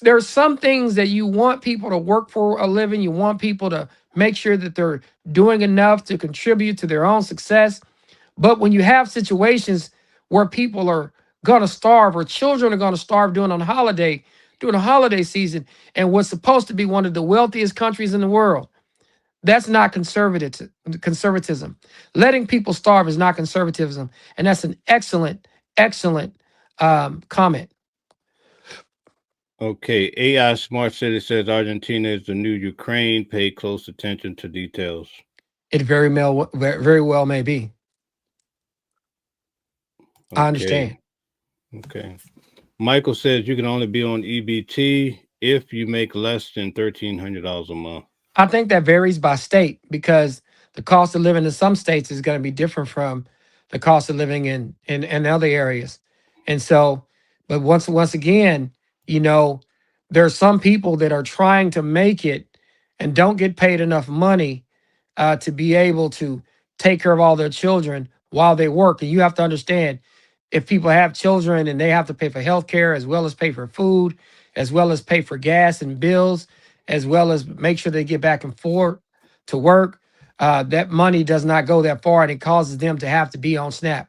there's some things that you want people to work for a living. You want people to make sure that they're doing enough to contribute to their own success. But when you have situations where people are going to starve or children are going to starve during a holiday season, and what's supposed to be one of the wealthiest countries in the world, that's not conservatism. Letting people starve is not conservatism. And that's an excellent, excellent comment. Okay, AI Smart City says Argentina is the new Ukraine. Pay close attention to details. It very well may be. Okay. I understand. Okay. Michael says you can only be on EBT if you make less than $1,300 a month. I think that varies by state because the cost of living in some states is going to be different from the cost of living in other areas. And so, but once again, there are some people that are trying to make it and don't get paid enough money to be able to take care of all their children while they work. And you have to understand, if people have children and they have to pay for health care as well as pay for food, as well as pay for gas and bills, as well as make sure they get back and forth to work, that money does not go that far, and it causes them to have to be on SNAP.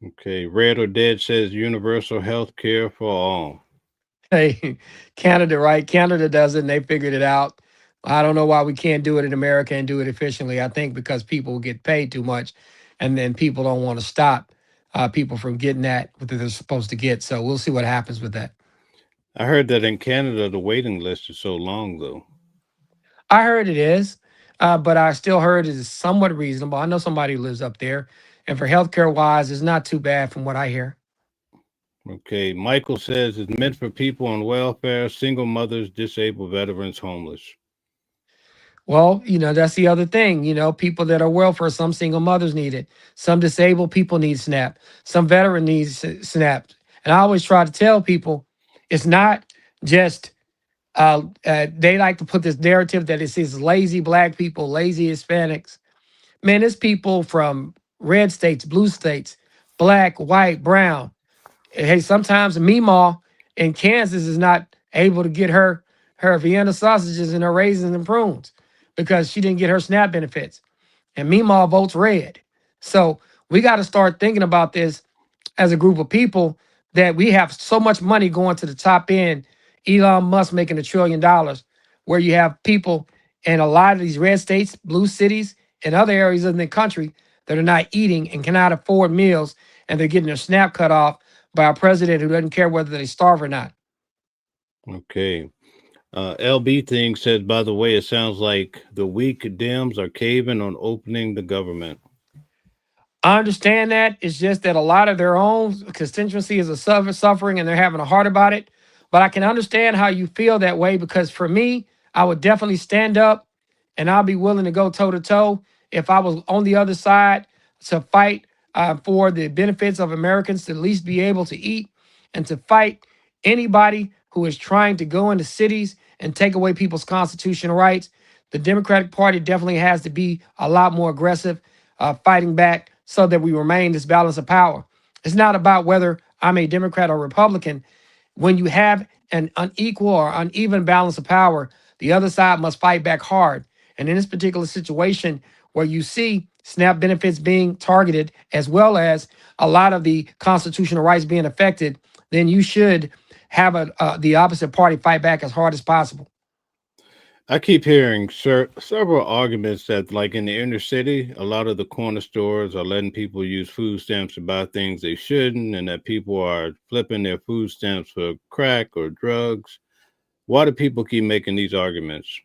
Okay. Red or Dead says universal health care for all. Hey, Canada, right? Canada does it, and they figured it out. I don't know why we can't do it in America and do it efficiently. I think because people get paid too much, and then people don't want to stop people from getting that what they're supposed to get. So we'll see what happens with that. I heard that in Canada the waiting list is so long though. I heard it is, but I still heard it is somewhat reasonable. I know somebody who lives up there, and for healthcare wise, it's not too bad from what I hear. Okay, Michael says it's meant for people on welfare, single mothers, disabled veterans, homeless. Well, that's the other thing. People that are welfare, some single mothers need it. Some disabled people need SNAP. Some veteran needs SNAP. And I always try to tell people it's not just, they like to put this narrative that it says lazy black people, lazy Hispanics. Man, it's people from red states, blue states, black, white, brown. Hey, sometimes Meemaw in Kansas is not able to get her Vienna sausages and her raisins and prunes because she didn't get her SNAP benefits. And Meemaw votes red. So we got to start thinking about this as a group of people that we have so much money going to the top end. Elon Musk making $1 trillion, where you have people in a lot of these red states, blue cities, and other areas in the country that are not eating and cannot afford meals, and they're getting their SNAP cut off by a president who doesn't care whether they starve or not. Okay. LB thing says, by the way, it sounds like the weak Dems are caving on opening the government. I understand that. It's just that a lot of their own constituency is suffering and they're having a heart about it. But I can understand how you feel that way because for me, I would definitely stand up and I'll be willing to go toe to toe if I was on the other side to fight for the benefits of Americans to at least be able to eat and to fight anybody who is trying to go into cities and take away people's constitutional rights. The Democratic Party definitely has to be a lot more aggressive fighting back so that we remain this balance of power. It's not about whether I'm a Democrat or Republican. When you have an unequal or uneven balance of power, the other side must fight back hard. And in this particular situation, where you see SNAP benefits being targeted, as well as a lot of the constitutional rights being affected, then you should have the opposite party fight back as hard as possible. I keep hearing several arguments that, like in the inner city, a lot of the corner stores are letting people use food stamps to buy things they shouldn't, and that people are flipping their food stamps for crack or drugs. Why do people keep making these arguments?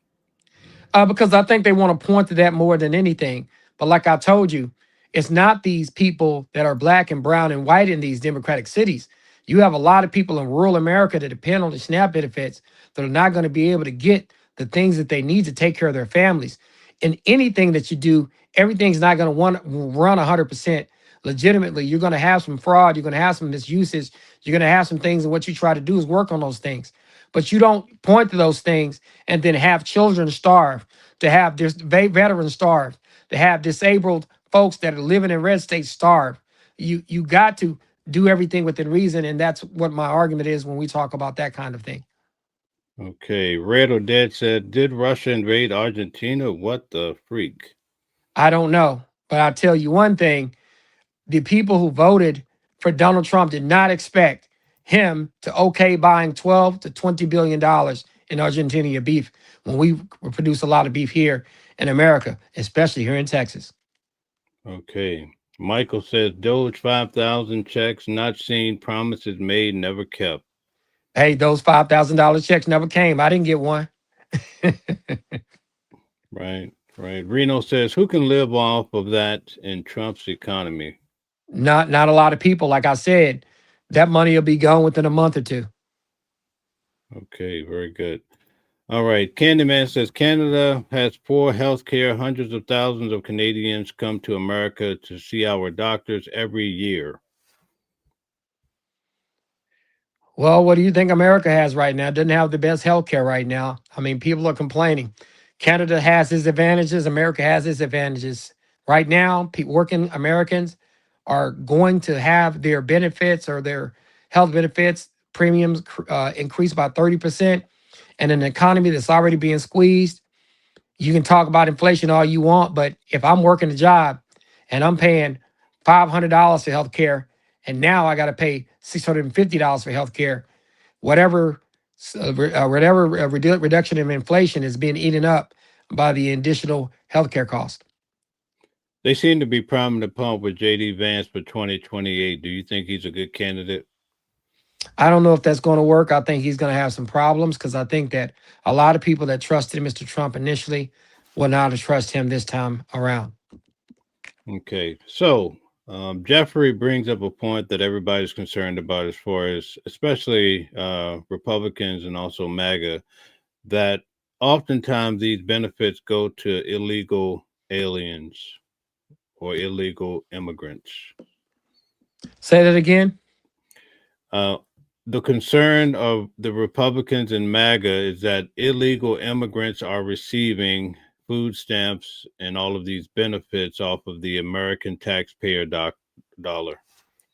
Because I think they want to point to that more than anything. But like I told you, it's not these people that are black and brown and white in these democratic cities. You have a lot of people in rural America that depend on the SNAP benefits that are not going to be able to get the things that they need to take care of their families. In anything that you do, everything's not going to run 100% legitimately. You're going to have some fraud. You're going to have some misusage. You're going to have some things, and what you try to do is work on those things. But you don't point to those things and then have children starve, to have veterans starve, to have disabled folks that are living in red states starve. You got to do everything within reason, and that's what my argument is when we talk about that kind of thing. Okay, Red or Dead said, did Russia invade Argentina? What the freak? I don't know, but I'll tell you one thing: the people who voted for Donald Trump did not expect him to okay buying 12 to 20 billion dollars in Argentina beef when we produce a lot of beef here in America, especially here in Texas. Okay. Michael says, Doge 5,000 checks not seen, promises made, never kept. Hey, those $5,000 checks never came. I didn't get one. Right, right. Reno says, who can live off of that in Trump's economy? Not a lot of people. Like I said, that money will be gone within a month or two. Okay, very good. All right. Candyman says, Canada has poor health care. Hundreds of thousands of Canadians come to America to see our doctors every year. Well, what do you think America has right now? It doesn't have the best health care right now. I mean, people are complaining. Canada has its advantages. America has its advantages. Right now, working Americans are going to have their benefits or their health benefits premiums increased by 30%. And an economy that's already being squeezed, you can talk about inflation all you want, but if I'm working a job and I'm paying $500 for health care, and now I got to pay $650 for health care, whatever reduction in inflation is being eaten up by the additional healthcare cost. They seem to be priming the pump with J.D. Vance for 2028. Do you think he's a good candidate? I don't know if that's going to work. I think he's going to have some problems because I think that a lot of people that trusted Mr. Trump initially will not trust him this time around. Okay, so Jeffrey brings up a point that everybody's concerned about, as far as especially Republicans and also MAGA, that oftentimes these benefits go to illegal aliens or illegal immigrants. Say that again. Uh, the concern of the Republicans and MAGA is that illegal immigrants are receiving food stamps and all of these benefits off of the American taxpayer dollar.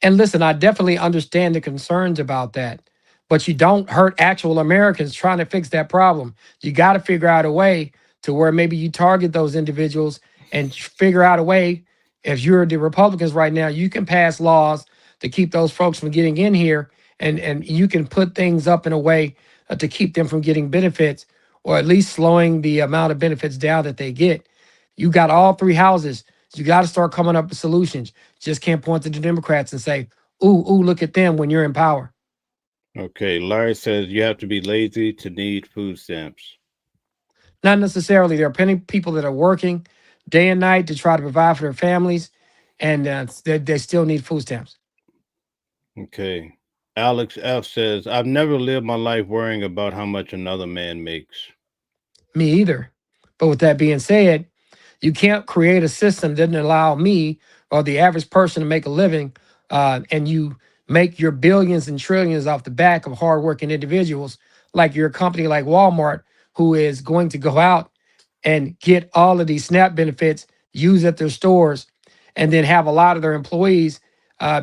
And listen, I definitely understand the concerns about that, but you don't hurt actual Americans trying to fix that problem. You got to figure out a way to where maybe you target those individuals and figure out a way. If you're the Republicans right now, you can pass laws to keep those folks from getting in here, and you can put things up in a way to keep them from getting benefits, or at least slowing the amount of benefits down that they get. You got all three houses. You got to start coming up with solutions. Just can't point to the Democrats and say, ooh, look at them when you're in power. Okay, Larry says you have to be lazy to need food stamps. Not necessarily. There are plenty of people that are working day and night to try to provide for their families, and they still need food stamps. Okay. Alex F says, I've never lived my life worrying about how much another man makes. Me either. But with that being said, you can't create a system that doesn't allow me or the average person to make a living, and you make your billions and trillions off the back of hardworking individuals, like your company like Walmart, who is going to go out and get all of these SNAP benefits used at their stores, and then have a lot of their employees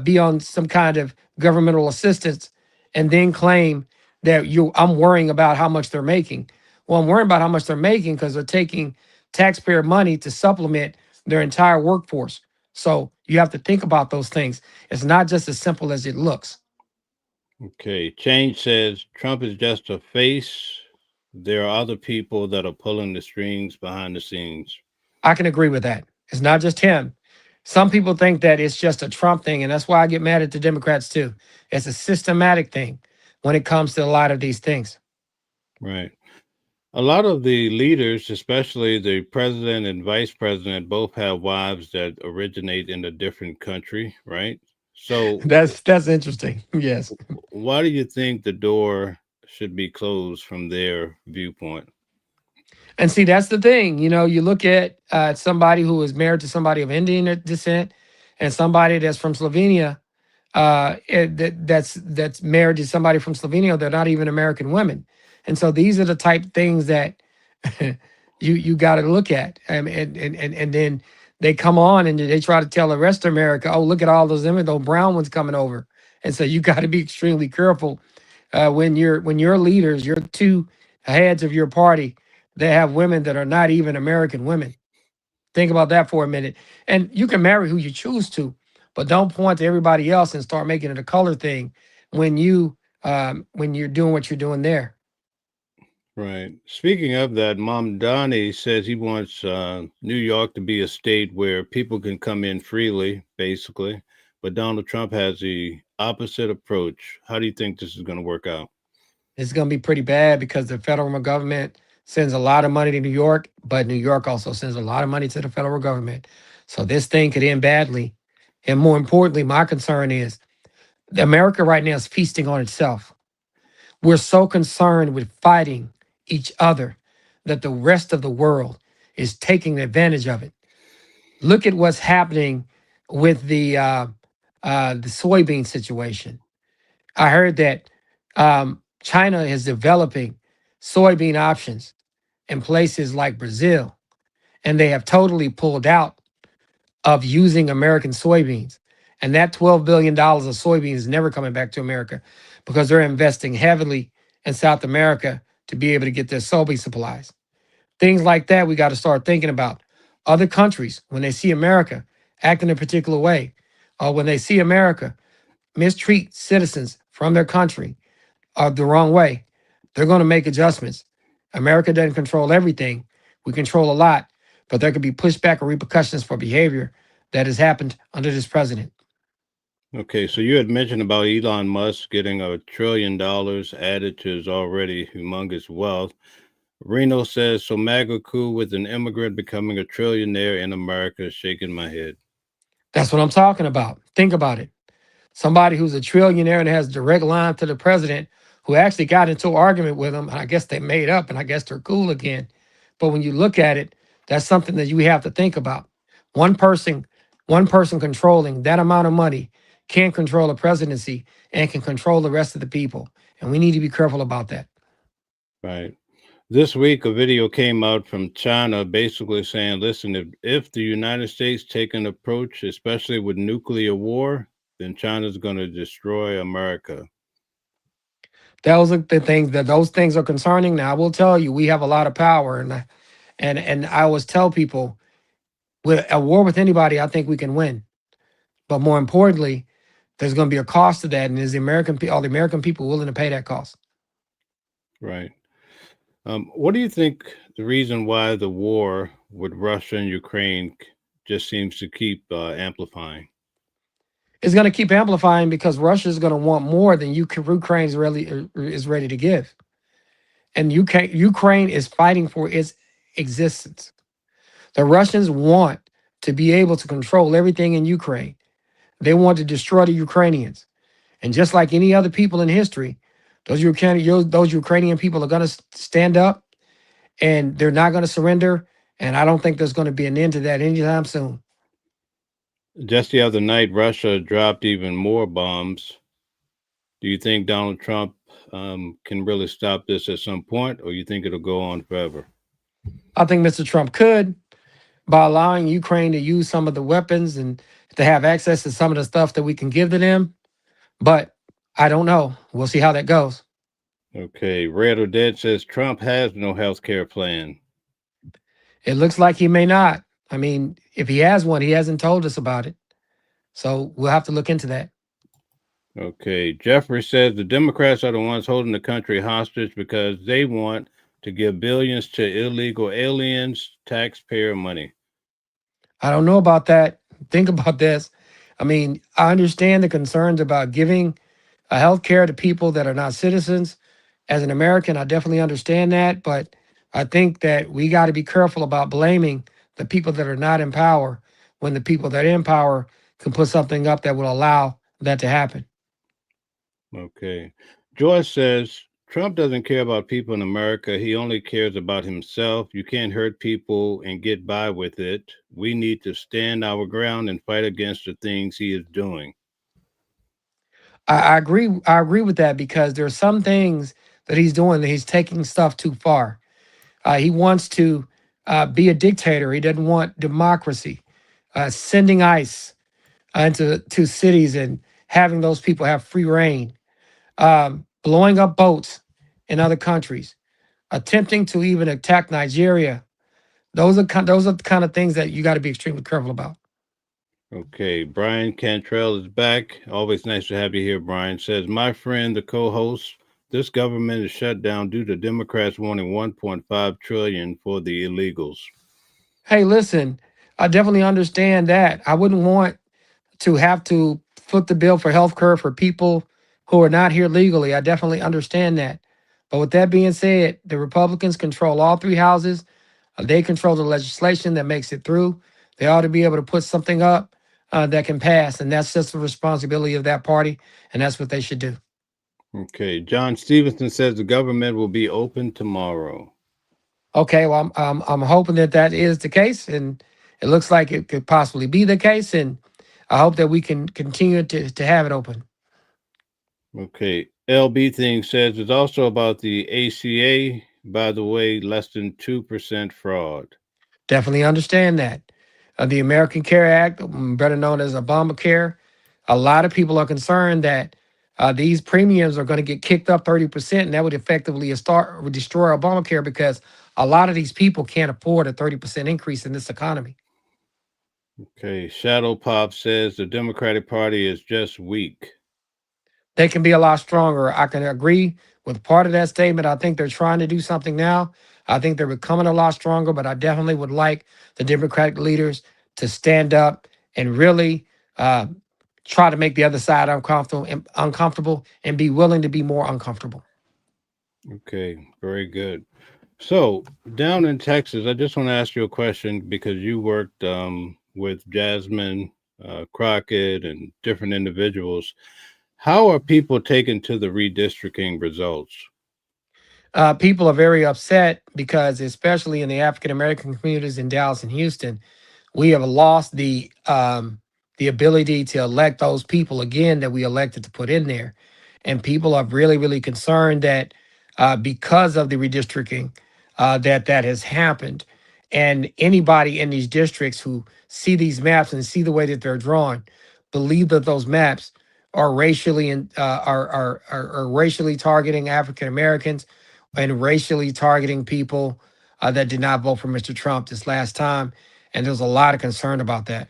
be on some kind of governmental assistance, and then claim that I'm worrying about how much they're making. Well, I'm worrying about how much they're making because they're taking taxpayer money to supplement their entire workforce. So you have to think about those things. It's not just as simple as it looks. Okay. Change says Trump is just a face. There are other people that are pulling the strings behind the scenes. I can agree with that. It's not just him. Some people think that it's just a Trump thing, and that's why I get mad at the Democrats too. It's a systematic thing when it comes to a lot of these things. Right. A lot of the leaders, especially the president and vice president, both have wives that originate in a different country, right? So That's interesting. Yes. why do you think the door should be closed from their viewpoint? And see, that's the thing. You know, you look at somebody who is married to somebody of Indian descent, and somebody that's from Slovenia, that's married to somebody from Slovenia. They're not even American women, and so these are the type things that you got to look at. And then they come on and they try to tell the rest of America, oh, look at all those women, those brown ones coming over. And so you got to be extremely careful when your leaders, your two heads of your party, they have women that are not even American women. Think about that for a minute. And you can marry who you choose to, but don't point to everybody else and start making it a color thing when you're doing what you're doing there. Right. Speaking of that, Mamdani says he wants New York to be a state where people can come in freely, basically. But Donald Trump has the opposite approach. How do you think this is going to work out? It's going to be pretty bad because the federal government sends a lot of money to New York, but New York also sends a lot of money to the federal government. So this thing could end badly. And more importantly, my concern is America right now is feasting on itself. We're so concerned with fighting each other that the rest of the world is taking advantage of it. Look at what's happening with the soybean situation. I heard that China is developing soybean options in places like Brazil, and they have totally pulled out of using American soybeans. And that $12 billion of soybeans is never coming back to America because they're investing heavily in South America to be able to get their soybean supplies. Things like that we got to start thinking about. Other countries, when they see America act in a particular way, or when they see America mistreat citizens from their country the wrong way, they're going to make adjustments. America doesn't control everything. We control a lot, but there could be pushback or repercussions for behavior that has happened under this president. Okay, so you had mentioned about Elon Musk getting $1 trillion added to his already humongous wealth. Reno says, so MAGA cool with an immigrant becoming a trillionaire in America, shaking my head. That's what I'm talking about. Think about it. Somebody who's a trillionaire and has direct line to the president, who actually got into an argument with him, and I guess they made up, and I guess they're cool again. But when you look at it, that's something that you have to think about. One person, one person controlling that amount of money can control a presidency and can control the rest of the people, and we need to be careful about that. Right. This week, a video came out from China basically saying, listen, if the United States take an approach, especially with nuclear war, then China's going to destroy America. Those are the things that those things are concerning. Now, I will tell you, we have a lot of power, and I always tell people, with a war with anybody, I think we can win. But more importantly, there's going to be a cost to that, and is are the American people willing to pay that cost? Right. What do you think the reason why the war with Russia and Ukraine just seems to keep amplifying? It's going to keep amplifying because Russia is going to want more than Ukraine is ready to give, and Ukraine is fighting for its existence. The Russians want to be able to control everything in Ukraine. They want to destroy the Ukrainians. And just like any other people in history, those Ukrainian people are going to stand up, and they're not going to surrender. And I don't think there's going to be an end to that anytime soon. Just the other night, Russia dropped even more bombs. Do you think Donald Trump can really stop this at some point, or you think it'll go on forever? I think Mr. Trump could, by allowing Ukraine to use some of the weapons and to have access to some of the stuff that we can give to them. But I don't know. We'll see how that goes. Okay. Red or Dead says Trump has no health care plan. It looks like he may not. I mean, if he has one, he hasn't told us about it. So we'll have to look into that. Okay. Jeffrey says the Democrats are the ones holding the country hostage because they want to give billions to illegal aliens, taxpayer money. I don't know about that. Think about this. I mean, I understand the concerns about giving health care to people that are not citizens. As an American, I definitely understand that. But I think that we got to be careful about blaming the people that are not in power when the people that are in power can put something up that will allow that to happen. Okay. Joyce says Trump doesn't care about people in America. He only cares about himself. You can't hurt people and get by with it. We need to stand our ground and fight against the things he is doing. I agree. I agree with that because there are some things that he's doing that he's taking stuff too far. He wants to be a dictator. He doesn't want democracy. Sending ICE into cities and having those people have free reign. Blowing up boats in other countries. Attempting to even attack Nigeria. Those are the kind of things that you got to be extremely careful about. Okay, Brian Cantrell is back. Always nice to have you here, Brian. Says, my friend, the co-host, this government is shut down due to Democrats wanting 1.5 trillion for the illegals. Hey, listen, I definitely understand that. I wouldn't want to have to foot the bill for health care for people who are not here legally. I definitely understand that. But with that being said, the Republicans control all three houses. They control the legislation that makes it through. They ought to be able to put something up that can pass. And that's just the responsibility of that party. And that's what they should do. Okay, John Stevenson says the government will be open tomorrow. Okay, well, I'm hoping that is the case. And it looks like it could possibly be the case. And I hope that we can continue to have it open. Okay, LB thing says it's also about the ACA. By the way, less than 2% fraud. Definitely understand that. The American Care Act, better known as Obamacare, a lot of people are concerned that these premiums are going to get kicked up 30%, and that would effectively destroy Obamacare because a lot of these people can't afford a 30% increase in this economy. Okay, Shadow Pop says the Democratic Party is just weak. They can be a lot stronger. I can agree with part of that statement. I think they're trying to do something now. I think they're becoming a lot stronger, but I definitely would like the Democratic leaders to stand up and really try to make the other side uncomfortable and be willing to be more uncomfortable. Okay, very good. So down in Texas, I just want to ask you a question because you worked with Jasmine Crockett and different individuals. How are people taken to the redistricting results? People are very upset because, especially in the African American communities in Dallas and Houston, we have lost the ability to elect those people again that we elected to put in there, and people are really really concerned that because of the redistricting that has happened, and anybody in these districts who see these maps and see the way that they're drawn, believe that those maps are racially and are racially targeting African Americans and racially targeting people that did not vote for Mr. Trump this last time. And there's a lot of concern about that.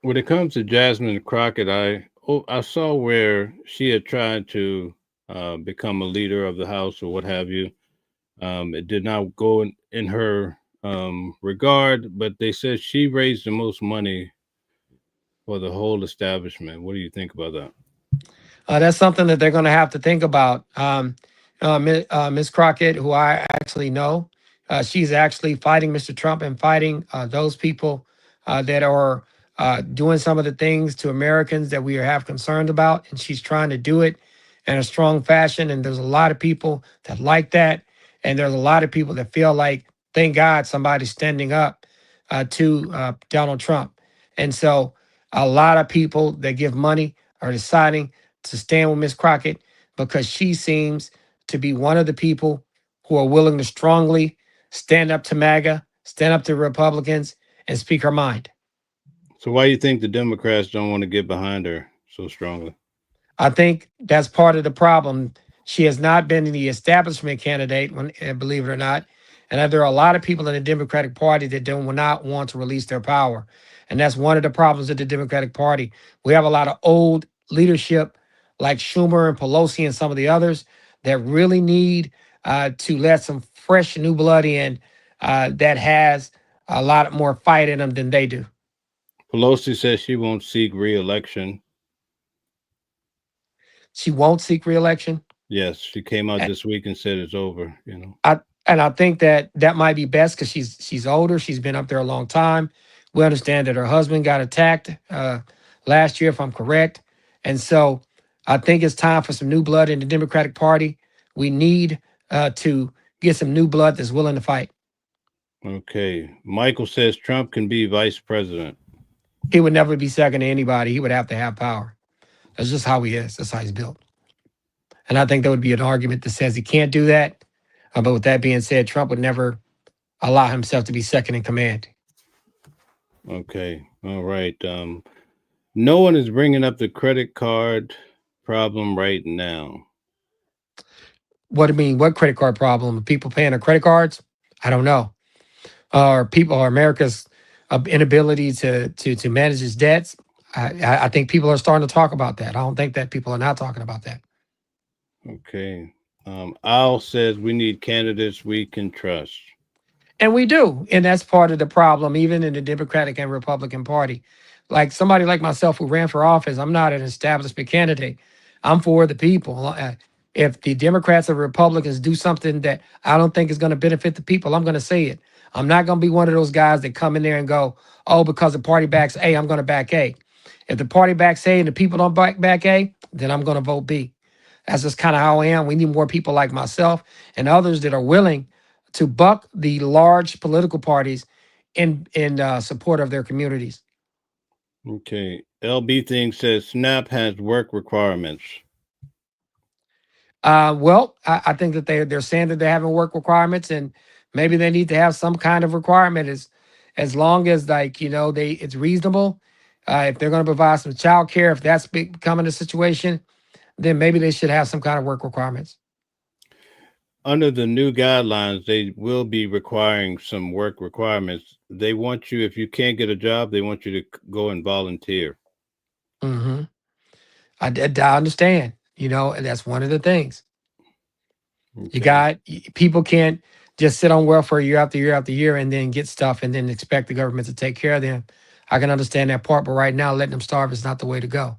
When it comes to Jasmine Crockett, I saw where she had tried to become a leader of the House or what have you. It did not go in her regard, but they said she raised the most money for the whole establishment. What do you think about that? That's something that they're going to have to think about. Ms. Crockett, who I actually know, she's actually fighting Mr. Trump and fighting those people that are doing some of the things to Americans that we have concerns about. And she's trying to do it in a strong fashion. And there's a lot of people that like that. And there's a lot of people that feel like, thank God somebody's standing up to Donald Trump. And so a lot of people that give money are deciding to stand with Ms. Crockett because she seems to be one of the people who are willing to strongly stand up to MAGA, stand up to Republicans, and speak her mind. So why do you think the Democrats don't want to get behind her so strongly? I think that's part of the problem. She has not been the establishment candidate, believe it or not. And there are a lot of people in the Democratic Party that do not want to release their power. And that's one of the problems with the Democratic Party. We have a lot of old leadership like Schumer and Pelosi and some of the others that really need to let some fresh new blood in that has a lot more fight in them than they do. Pelosi says she won't seek re-election. She won't seek re-election. Yes, she came out this week and said it's over. I think that might be best because she's older. She's been up there a long time. We understand that her husband got attacked last year, if I'm correct. And so I think it's time for some new blood in the Democratic Party. We need to get some new blood that's willing to fight. Okay. Michael says Trump can be vice president. He would never be second to anybody. He would have to have power. That's just how he is. That's how he's built. And I think there would be an argument that says he can't do that. But with that being said, Trump would never allow himself to be second in command. Okay. All right. No one is bringing up the credit card problem right now. What do you mean? What credit card problem? People paying their credit cards? I don't know. Or America's inability to manage its debts? I think people are starting to talk about that. I don't think that people are not talking about that. Okay. Al says we need candidates we can trust. And we do. And that's part of the problem, even in the Democratic and Republican Party. Like somebody like myself who ran for office, I'm not an establishment candidate. I'm for the people. If the Democrats or Republicans do something that I don't think is going to benefit the people, I'm going to say it. I'm not going to be one of those guys that come in there and go, oh, because the party backs A, I'm going to back A. If the party backs A and the people don't back A, then I'm going to vote B. That's just kind of how I am. We need more people like myself and others that are willing to buck the large political parties in support of their communities. Okay. LB Thing says SNAP has work requirements. Well, I think that they're saying that they're having work requirements, and maybe they need to have some kind of requirement as long as it's reasonable. If they're going to provide some child care, if that's becoming a situation, then maybe they should have some kind of work requirements. Under the new guidelines, they will be requiring some work requirements. They want you, if you can't get a job, they want you to go and volunteer. Mm-hmm. I understand, and that's one of the things. Okay. People can't just sit on welfare year after year after year and then get stuff and then expect the government to take care of them. I can understand that part, but right now, letting them starve is not the way to go.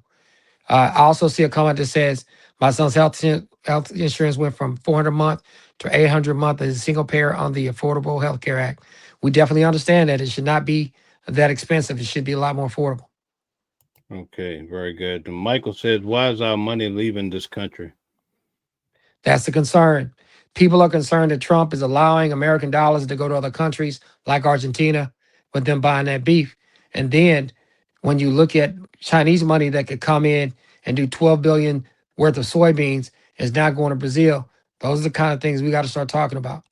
I also see a comment that says my son's health insurance went from 400 a month to 800 a month as a single payer on the Affordable Health Care Act. We definitely understand that it should not be that expensive. It should be a lot more affordable. Okay, very good. And Michael says, why is our money leaving this country? That's the concern. People are concerned that Trump is allowing American dollars to go to other countries like Argentina with them buying that beef. And then when you look at Chinese money that could come in and do 12 billion worth of soybeans is not going to Brazil. Those are the kind of things we got to start talking about.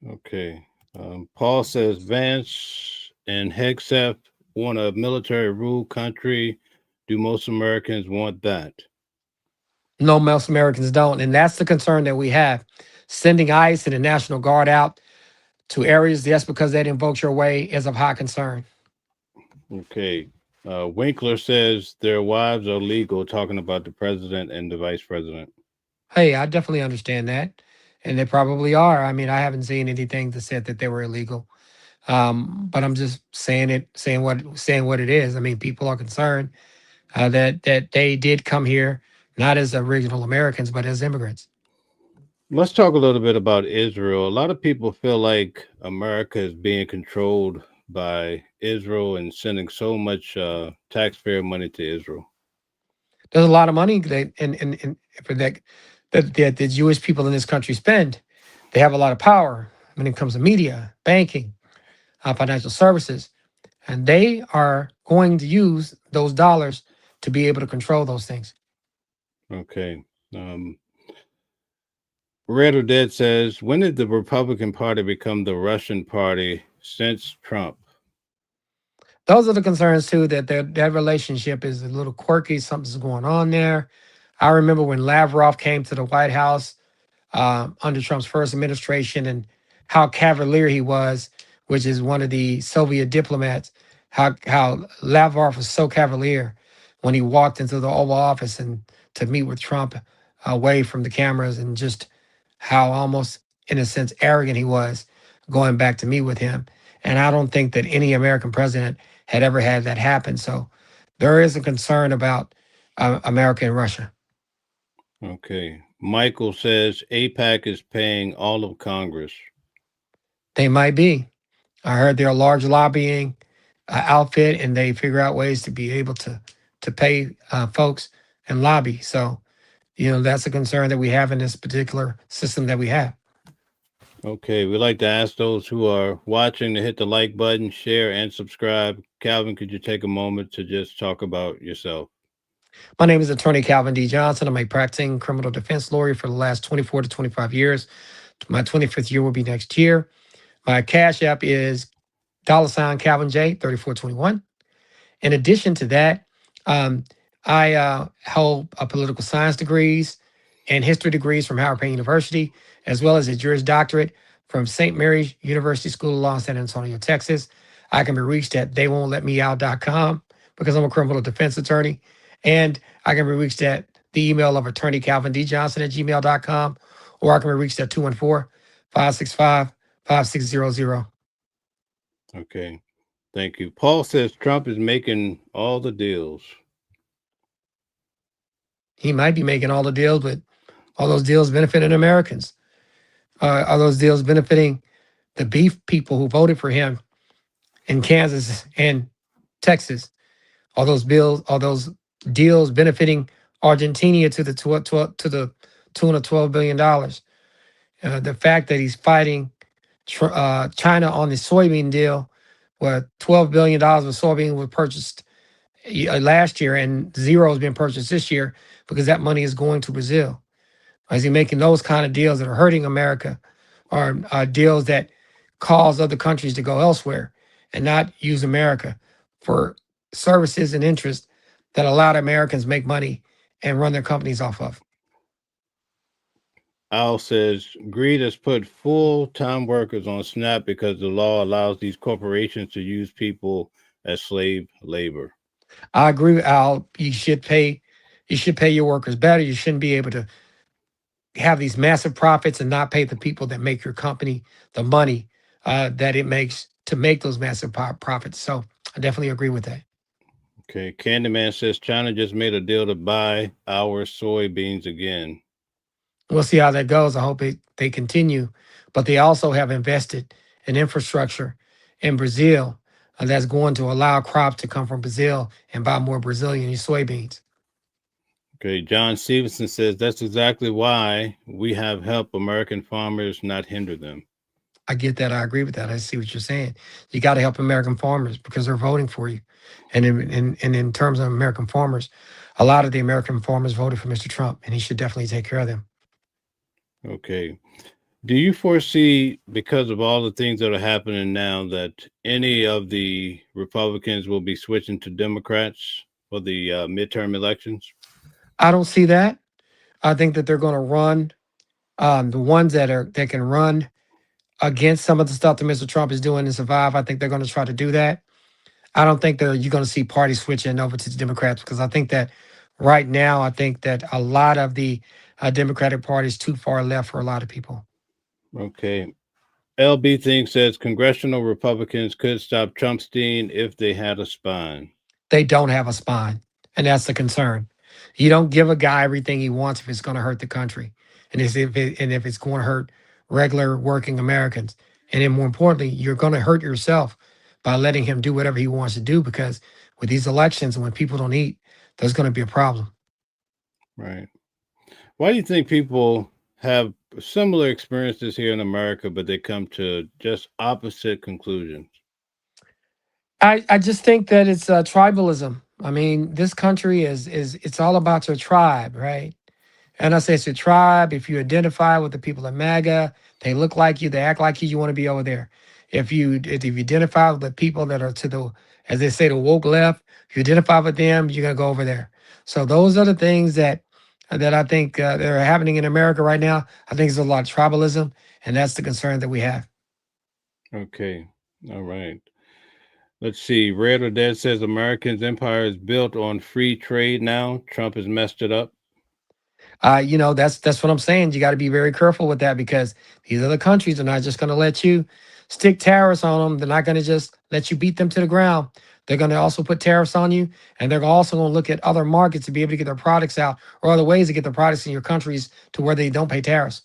Okay. Paul says Vance and Hegseth want a military rule country. Do most Americans want that? No, most Americans don't. And that's the concern that we have. Sending ICE and the National Guard out to areas just because that invokes your way is of high concern. Okay. Winkler says their wives are legal, talking about the president and the vice president. Hey, I definitely understand that. And they probably are. I mean, I haven't seen anything that said that they were illegal. But I'm just saying what it is. I mean, people are concerned that they did come here not as original Americans, but as immigrants. Let's talk a little bit about Israel. A lot of people feel like America is being controlled by Israel and sending so much taxpayer money to Israel. There's a lot of money that and for that the Jewish people in this country spend. They have a lot of power when it comes to media, banking, financial services, and they are going to use those dollars to be able to control those things. Okay. Red or Dead says, when did the Republican Party become the Russian party since Trump? Those are the concerns too. That relationship is a little quirky. Something's going on there. I remember when Lavrov came to the White House under Trump's first administration and how cavalier he was, which is one of the Soviet diplomats. How Lavrov was so cavalier when he walked into the Oval Office and to meet with Trump away from the cameras, and just how almost in a sense arrogant he was going back to meet with him. And I don't think that any American president had ever had that happen. So there is a concern about America and Russia. Okay. Michael says APAC is paying all of Congress. They might be. I heard they're a large lobbying outfit, and they figure out ways to be able to pay folks and lobby. So, that's a concern that we have in this particular system that we have. Okay, we'd like to ask those who are watching to hit the like button, share, and subscribe. Calvin, could you take a moment to just talk about yourself? My name is Attorney Calvin D. Johnson. I'm a practicing criminal defense lawyer for the last 24 to 25 years. My 25th year will be next year. My Cash App is $Calvin J 3421. In addition to that, I hold political science degrees and history degrees from Howard Payne University, as well as a Juris Doctorate from St. Mary's University School of Law in San Antonio, Texas. I can be reached at theywon'tletmeout.com because I'm a criminal defense attorney. And I can be reached at the email of attorney Calvin D. Johnson at gmail.com, or I can be reached at 214-565-5600. Okay, thank you. Paul says Trump is making all the deals. He might be making all the deals, but all those deals benefiting Americans. Are those deals benefiting the beef people who voted for him in Kansas and Texas? Are those deals benefiting Argentina to the tune of $12 billion? The fact that he's fighting China on the soybean deal, where $12 billion of soybean was purchased last year and zero has been purchased this year because that money is going to Brazil. Is he making those kind of deals that are hurting America, or deals that cause other countries to go elsewhere and not use America for services and interests that allowed Americans make money and run their companies off of? Al says greed has put full-time workers on SNAP because the law allows these corporations to use people as slave labor. I agree with Al. You should pay your workers better. You shouldn't be able to have these massive profits and not pay the people that make your company the money that it makes to make those massive profits. So I definitely agree with that. Okay. Candyman says China just made a deal to buy our soybeans again. We'll see how that goes. I hope they continue. But they also have invested in infrastructure in Brazil that's going to allow crops to come from Brazil and buy more Brazilian soybeans. Okay. John Stevenson says that's exactly why we have help American farmers, not hinder them. I get that. I agree with that. I see what you're saying. You got to help American farmers because they're voting for you. And in terms of American farmers, a lot of the American farmers voted for Mr. Trump, and he should definitely take care of them. Okay. Do you foresee, because of all the things that are happening now, that any of the Republicans will be switching to Democrats for the midterm elections? I don't see that. I think that they're going to run the ones that can run against some of the stuff that Mr. Trump is doing and survive. I think they're going to try to do that. I don't think that you're going to see parties switching over to the Democrats because I think that right now, I think that a lot of the Democratic Party is too far left for a lot of people. Okay. LB Thing says congressional Republicans could stop Trumpstein if they had a spine. They don't have a spine, and that's the concern. You don't give a guy everything he wants if it's going to hurt the country, and if it's going to hurt regular working Americans, and then more importantly, you're going to hurt yourself by letting him do whatever he wants to do. Because with these elections, when people don't eat, there's going to be a problem. Right. Why do you think people have similar experiences here in America, but they come to just opposite conclusions? I just think that it's tribalism. I mean, this country is it's all about your tribe, right? And I say it's your tribe. If you identify with the people of MAGA, they look like you, they act like you want to be over there. If you identify with the people that are to the, as they say, the woke left, if you identify with them, you're gonna go over there. So those are the things that I think that are happening in America right now. I think there's a lot of tribalism, and that's the concern that we have. Okay. All right. Let's see. Red or Dead says Americans' empire is built on free trade now. Trump has messed it up. That's what I'm saying. You got to be very careful with that because these other countries are not just going to let you stick tariffs on them. They're not going to just let you beat them to the ground. They're going to also put tariffs on you, and they're also going to look at other markets to be able to get their products out or other ways to get their products in your countries to where they don't pay tariffs.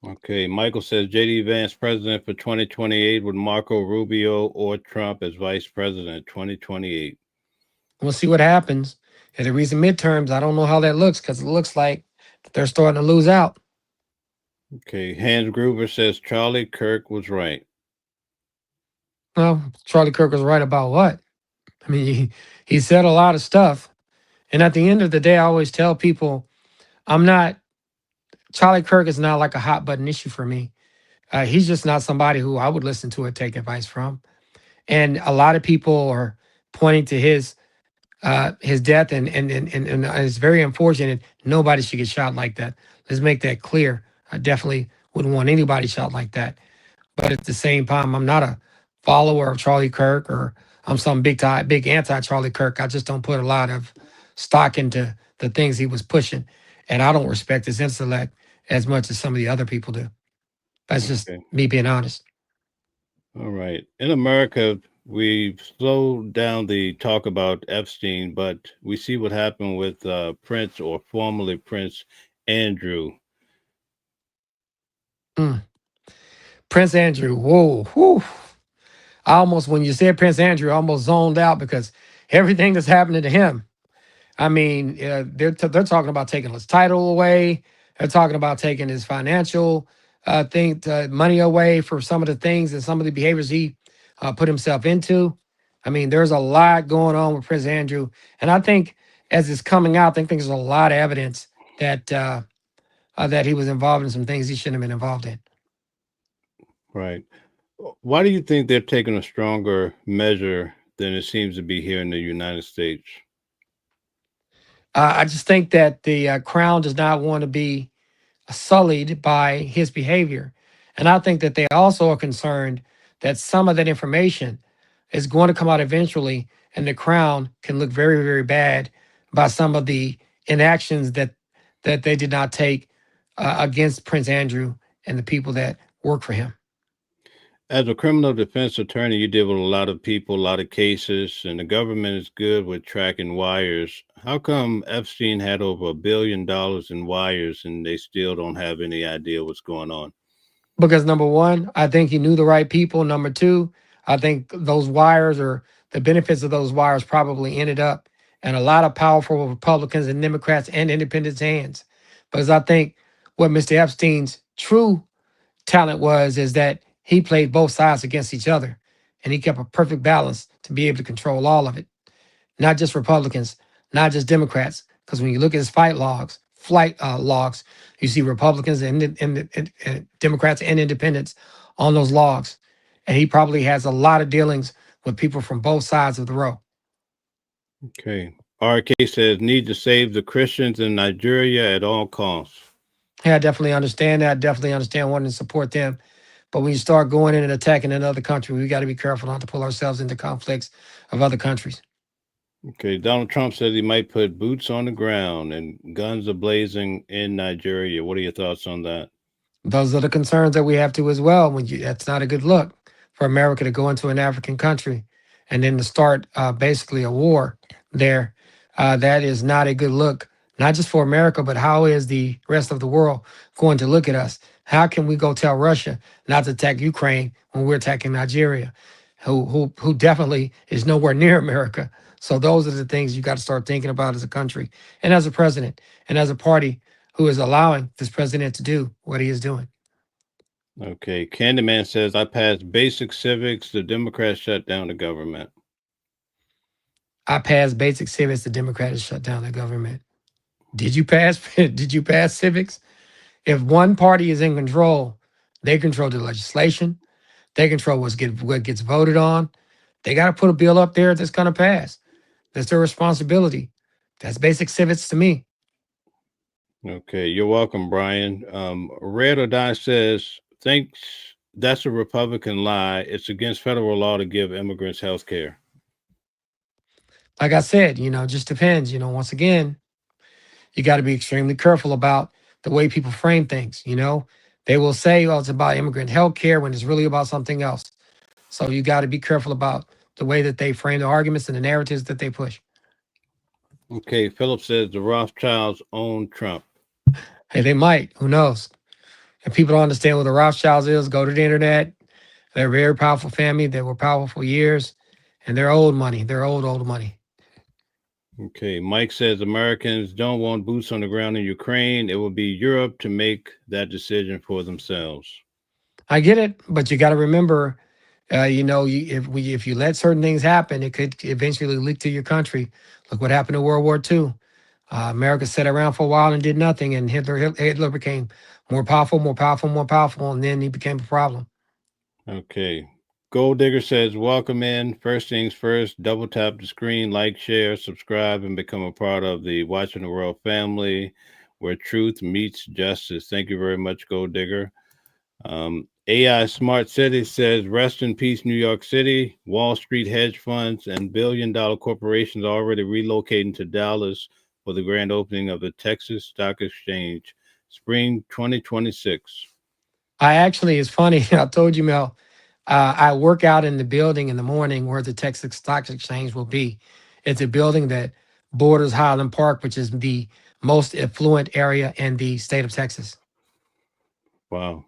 Okay. Michael says JD Vance president for 2028 with Marco Rubio or Trump as vice president 2028. We'll see what happens. And the recent midterms, I don't know how that looks because it looks like they're starting to lose out. Okay. Hans Gruber says Charlie Kirk was right. Well, Charlie Kirk was right about what? I mean, he said a lot of stuff. And at the end of the day, I always tell people, Charlie Kirk is not like a hot button issue for me. He's just not somebody who I would listen to and take advice from. And a lot of people are pointing to his death, and it's very unfortunate. Nobody should get shot like that. Let's make that clear. I definitely wouldn't want anybody shot like that. But at the same time, I'm not a follower of Charlie Kirk, or I'm some big anti Charlie Kirk. I just don't put a lot of stock into the things he was pushing, and I don't respect his intellect as much as some of the other people do. That's just Okay. me being honest. All right. In America, we've slowed down the talk about Epstein, but we see what happened with Prince, or formerly Prince Andrew. Prince Andrew, whoa, whew. When you said Prince Andrew, I almost zoned out because everything that's happening to him. I mean, they're talking about taking his title away. They're talking about taking his financial money away for some of the things and some of the behaviors he put himself into. I mean, there's a lot going on with Prince Andrew, and I think as it's coming out, I think there's a lot of evidence that that he was involved in some things he shouldn't have been involved in. Right. Why do you think they're taking a stronger measure than it seems to be here in the United States? I just think that the crown does not want to be sullied by his behavior. And I think that they also are concerned that some of that information is going to come out eventually, and the crown can look very, very bad by some of the inactions that they did not take against Prince Andrew and the people that work for him. As a criminal defense attorney, you deal with a lot of people, a lot of cases, and the government is good with tracking wires. How come Epstein had over $1 billion in wires and they still don't have any idea what's going on? Because number one, I think he knew the right people. Number two, I think those wires or the benefits of those wires probably ended up in a lot of powerful Republicans and Democrats and independents' hands. Because I think what Mr. Epstein's true talent was is that he played both sides against each other and he kept a perfect balance to be able to control all of it, not just Republicans, not just Democrats. Because when you look at his flight logs, you see Republicans and Democrats and independents on those logs. And he probably has a lot of dealings with people from both sides of the row. Okay. RK says, need to save the Christians in Nigeria at all costs. Yeah, I definitely understand that. I definitely understand wanting to support them. But when you start going in and attacking another country, we got to be careful not to pull ourselves into conflicts of other countries. Okay. Donald Trump says he might put boots on the ground and guns are blazing in Nigeria. What are your thoughts on that? Those are the concerns that we have to as well. That's not a good look for America to go into an African country and then to start basically a war there. That is not a good look, not just for America, but how is the rest of the world going to look at us? How can we go tell Russia not to attack Ukraine when we're attacking Nigeria, who definitely is nowhere near America? So those are the things you got to start thinking about as a country and as a president and as a party who is allowing this president to do what he is doing. Okay. Candyman says, I passed basic civics. The Democrats shut down the government. I passed basic civics. The Democrats shut down the government. Did you pass? Did you pass civics? If one party is in control, they control the legislation. They control what gets voted on. They got to put a bill up there that's going to pass. That's their responsibility. That's basic civics to me. Okay, you're welcome, Brian. Red or Die says, thinks that's a Republican lie. It's against federal law to give immigrants health care. Like I said, just depends. Once again, you got to be extremely careful about the way people frame things. They will say, oh, it's about immigrant health care when it's really about something else. So you got to be careful about the way that they frame the arguments and the narratives that they push. Okay, Philip says the Rothschilds own Trump. Hey, they might. Who knows? If people don't understand what the Rothschilds is, go to the internet. They're a very powerful family. They were powerful for years, and they're old money. They're old money. Okay, Mike says Americans don't want boots on the ground in Ukraine. It will be Europe to make that decision for themselves. I get it, but you got to remember, if you let certain things happen, it could eventually leak to your country. Look what happened in World War II. America sat around for a while and did nothing, and Hitler became more powerful, and then he became a problem. Okay. Gold Digger says, welcome in. First things first, double tap the screen, like, share, subscribe, and become a part of the Watching the World family where truth meets justice. Thank you very much, Gold Digger. AI Smart City says, rest in peace, New York City. Wall Street hedge funds and billion-dollar corporations are already relocating to Dallas for the grand opening of the Texas Stock Exchange, spring 2026. It's funny. I told you, Mel, I work out in the building in the morning where the Texas Stock Exchange will be. It's a building that borders Highland Park, which is the most affluent area in the state of Texas. Wow.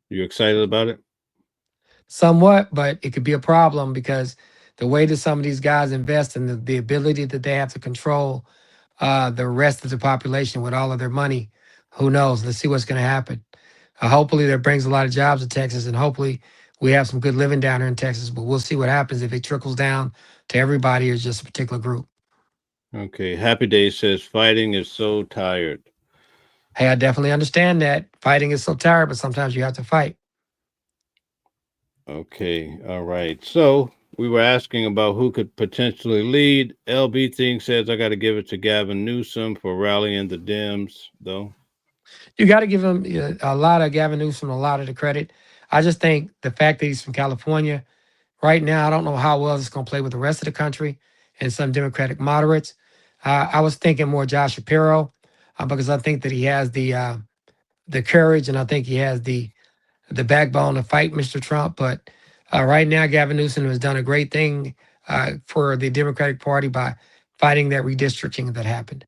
You excited about it? Somewhat, but it could be a problem because the way that some of these guys invest and the ability that they have to control the rest of the population with all of their money, who knows? Let's see what's going to happen. Hopefully that brings a lot of jobs to Texas, and hopefully we have some good living down here in Texas, but we'll see what happens if it trickles down to everybody or just a particular group. Okay. Happy Day says, fighting is so tired. Hey, I definitely understand that. Fighting is so tired, but sometimes you have to fight. Okay. All right. So we were asking about who could potentially lead. LB Thing says, I got to give it to Gavin Newsom for rallying the Dems, though. You got to give him a lot of Gavin Newsom, a lot of the credit. I just think the fact that he's from California right now, I don't know how well it's going to play with the rest of the country and some Democratic moderates. I was thinking more Josh Shapiro because I think that he has the courage and I think he has the the backbone to fight Mr. Trump. But right now, Gavin Newsom has done a great thing for the Democratic Party by fighting that redistricting that happened,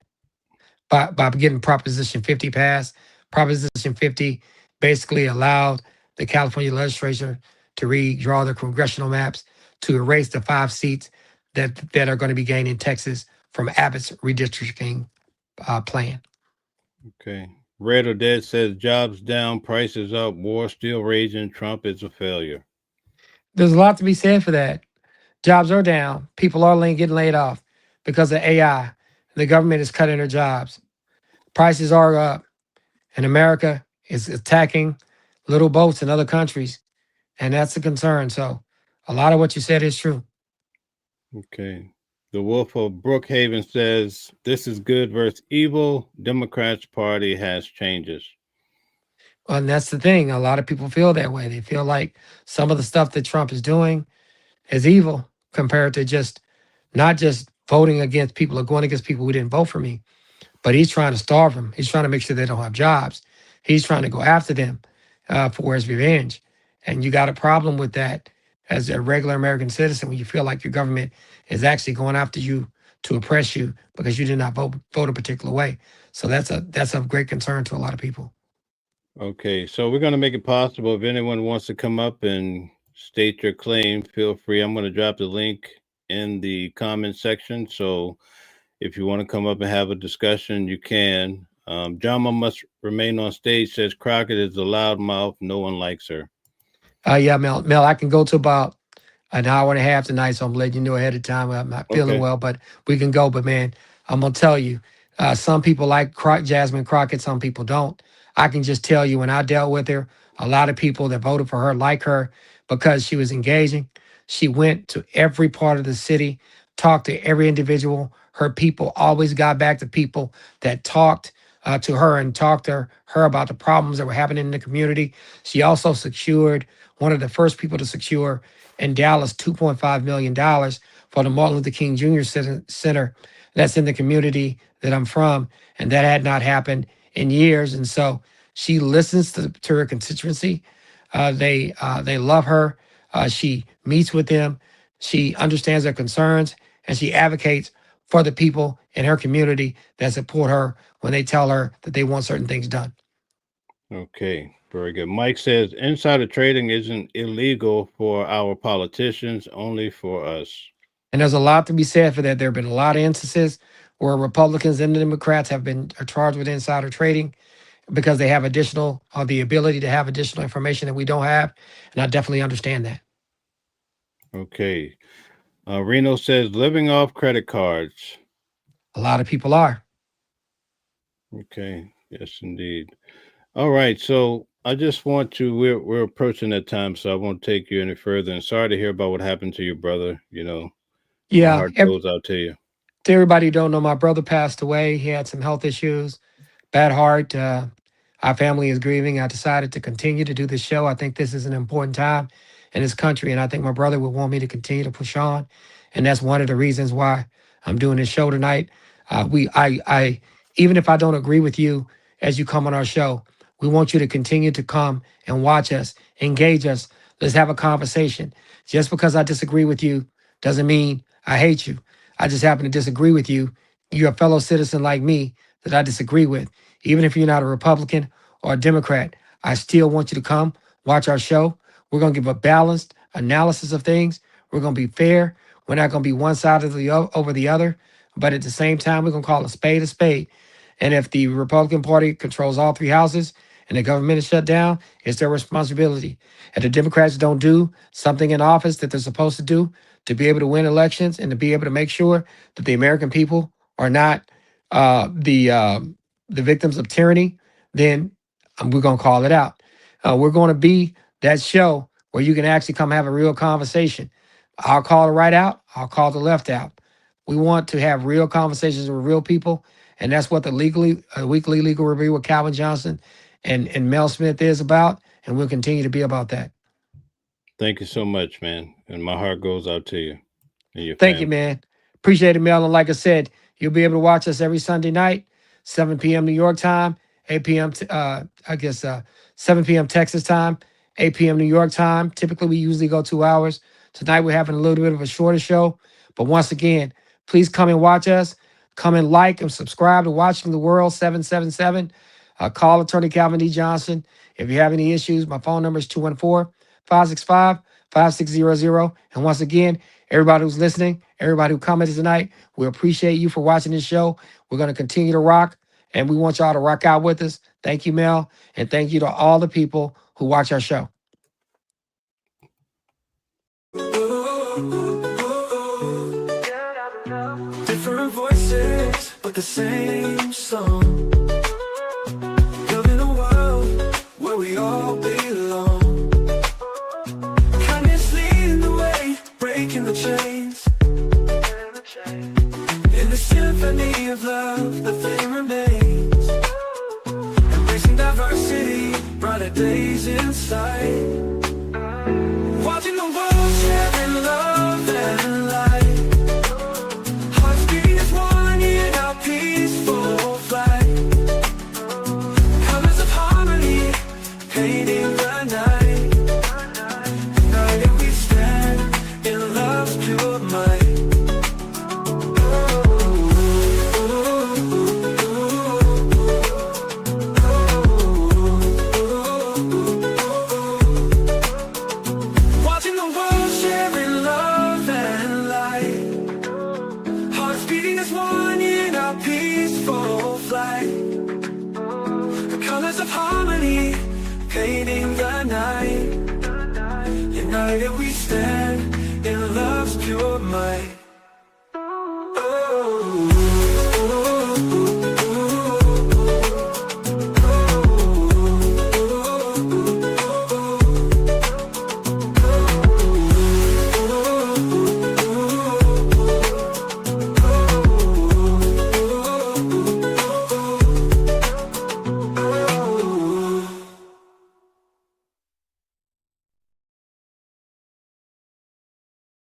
by getting Proposition 50 passed. Proposition 50 basically allowed the California legislature to redraw their congressional maps to erase the 5 seats that are going to be gained in Texas from Abbott's redistricting plan. Okay. Red or Dead says jobs down, prices up, war still raging. Trump is a failure. There's a lot to be said for that. Jobs are down. People are getting laid off because of AI. The government is cutting their jobs. Prices are up. And America is attacking little boats in other countries. And that's a concern. So a lot of what you said is true. Okay. The Wolf of Brookhaven says this is good versus evil. Democrats Party has changes. And that's the thing. A lot of people feel that way. They feel like some of the stuff that Trump is doing is evil compared to just not just voting against people or going against people who didn't vote for me, but he's trying to starve them. He's trying to make sure they don't have jobs. He's trying to go after them for his revenge. And you got a problem with that as a regular American citizen when you feel like your government is actually going after you to oppress you because you did not vote a particular way. So that's a great concern to a lot of people. Okay, so we're going to make it possible. If anyone wants to come up and state your claim, feel free. I'm going to drop the link in the comment section. So if you want to come up and have a discussion, you can. Jama must remain on stage says Crockett is a loudmouth. No one likes her. Yeah, Mel, I can go to about an hour and a half tonight, so I'm letting you know ahead of time. I'm not feeling well, but we can go. But man, I'm gonna tell you, some people like Jasmine Crockett, some people don't. I can just tell you when I dealt with her, a lot of people that voted for her like her because she was engaging. She went to every part of the city, talked to every individual. Her people always got back to people that talked to her and talked to her about the problems that were happening in the community. She also secured one of the first people to secure in Dallas $2.5 million for the Martin Luther King Jr. Center that's in the community that I'm from. And that had not happened in years. And so she listens to her constituency. They love her. She meets with them. She understands their concerns and she advocates for the people in her community that support her when they tell her that they want certain things done. Okay, very good. Mike says insider trading isn't illegal for our politicians, only for us. And there's a lot to be said for that. There have been a lot of instances where Republicans and the Democrats have been charged with insider trading because they have the ability to have additional information that we don't have. And I definitely understand that. Okay. Reno says living off credit cards. A lot of people are. Okay. Yes, indeed. All right. So I just want to, we're approaching that time, so I won't take you any further. And sorry to hear about what happened to your brother. My Yeah. heart goes out to you. To everybody who don't know, my brother passed away. He had some health issues, bad heart. Our family is grieving. I decided to continue to do this show. I think this is an important time in this country, and I think my brother would want me to continue to push on, and that's one of the reasons why I'm doing this show tonight. Even if I don't agree with you as you come on our show, we want you to continue to come and watch us, engage us. Let's have a conversation. Just because I disagree with you doesn't mean I hate you. I just happen to disagree with you. You're a fellow citizen like me that I disagree with. Even if you're not a Republican or a Democrat, I still want you to come watch our show. We're going to give a balanced analysis of things. We're going to be fair. We're not going to be one side over the other. But at the same time, we're going to call a spade a spade. And if the Republican Party controls all 3 houses and the government is shut down, it's their responsibility. If the Democrats don't do something in office that they're supposed to do to be able to win elections and to be able to make sure that the American people are not the victims of tyranny, then we're going to call it out. We're going to be that show where you can actually come have a real conversation. I'll call the right out. I'll call the left out. We want to have real conversations with real people. And that's what the weekly legal review with Calvin Johnson and Mel Smith is about. And we'll continue to be about that. Thank you so much, man. And my heart goes out to you and your Thank family. you, man. Appreciate it, Mel. And like I said, you'll be able to watch us every Sunday night, 7 p.m. New York time, 8 p.m. 7 p.m. Texas time, 8 p.m. New York time. Typically, we usually go 2 hours. Tonight, we're having a little bit of a shorter show. But once again, please come and watch us. Come and like and subscribe to Watching the World 777. Call Attorney Calvin D. Johnson. If you have any issues, my phone number is 214-565-5600. And once again, everybody who's listening, everybody who commented tonight, we appreciate you for watching this show. We're going to continue to rock, and we want y'all to rock out with us. Thank you, Mel, and thank you to all the people who watch our show. Different voices, but the same song. Building a world where we all belong. Kindness leading the way, breaking the chains. In the symphony of love, the theme remains. Embracing diversity, brighter days in sight. Watching the world sharing love and light. Hearts beating as one in our peaceful flight. Colors of harmony, painting the night. United we stand in love's pure might. Watching the world sharing love and light. Hearts beating as one in our peaceful flight. The colors of harmony, painting the night. United we stand in love's pure might.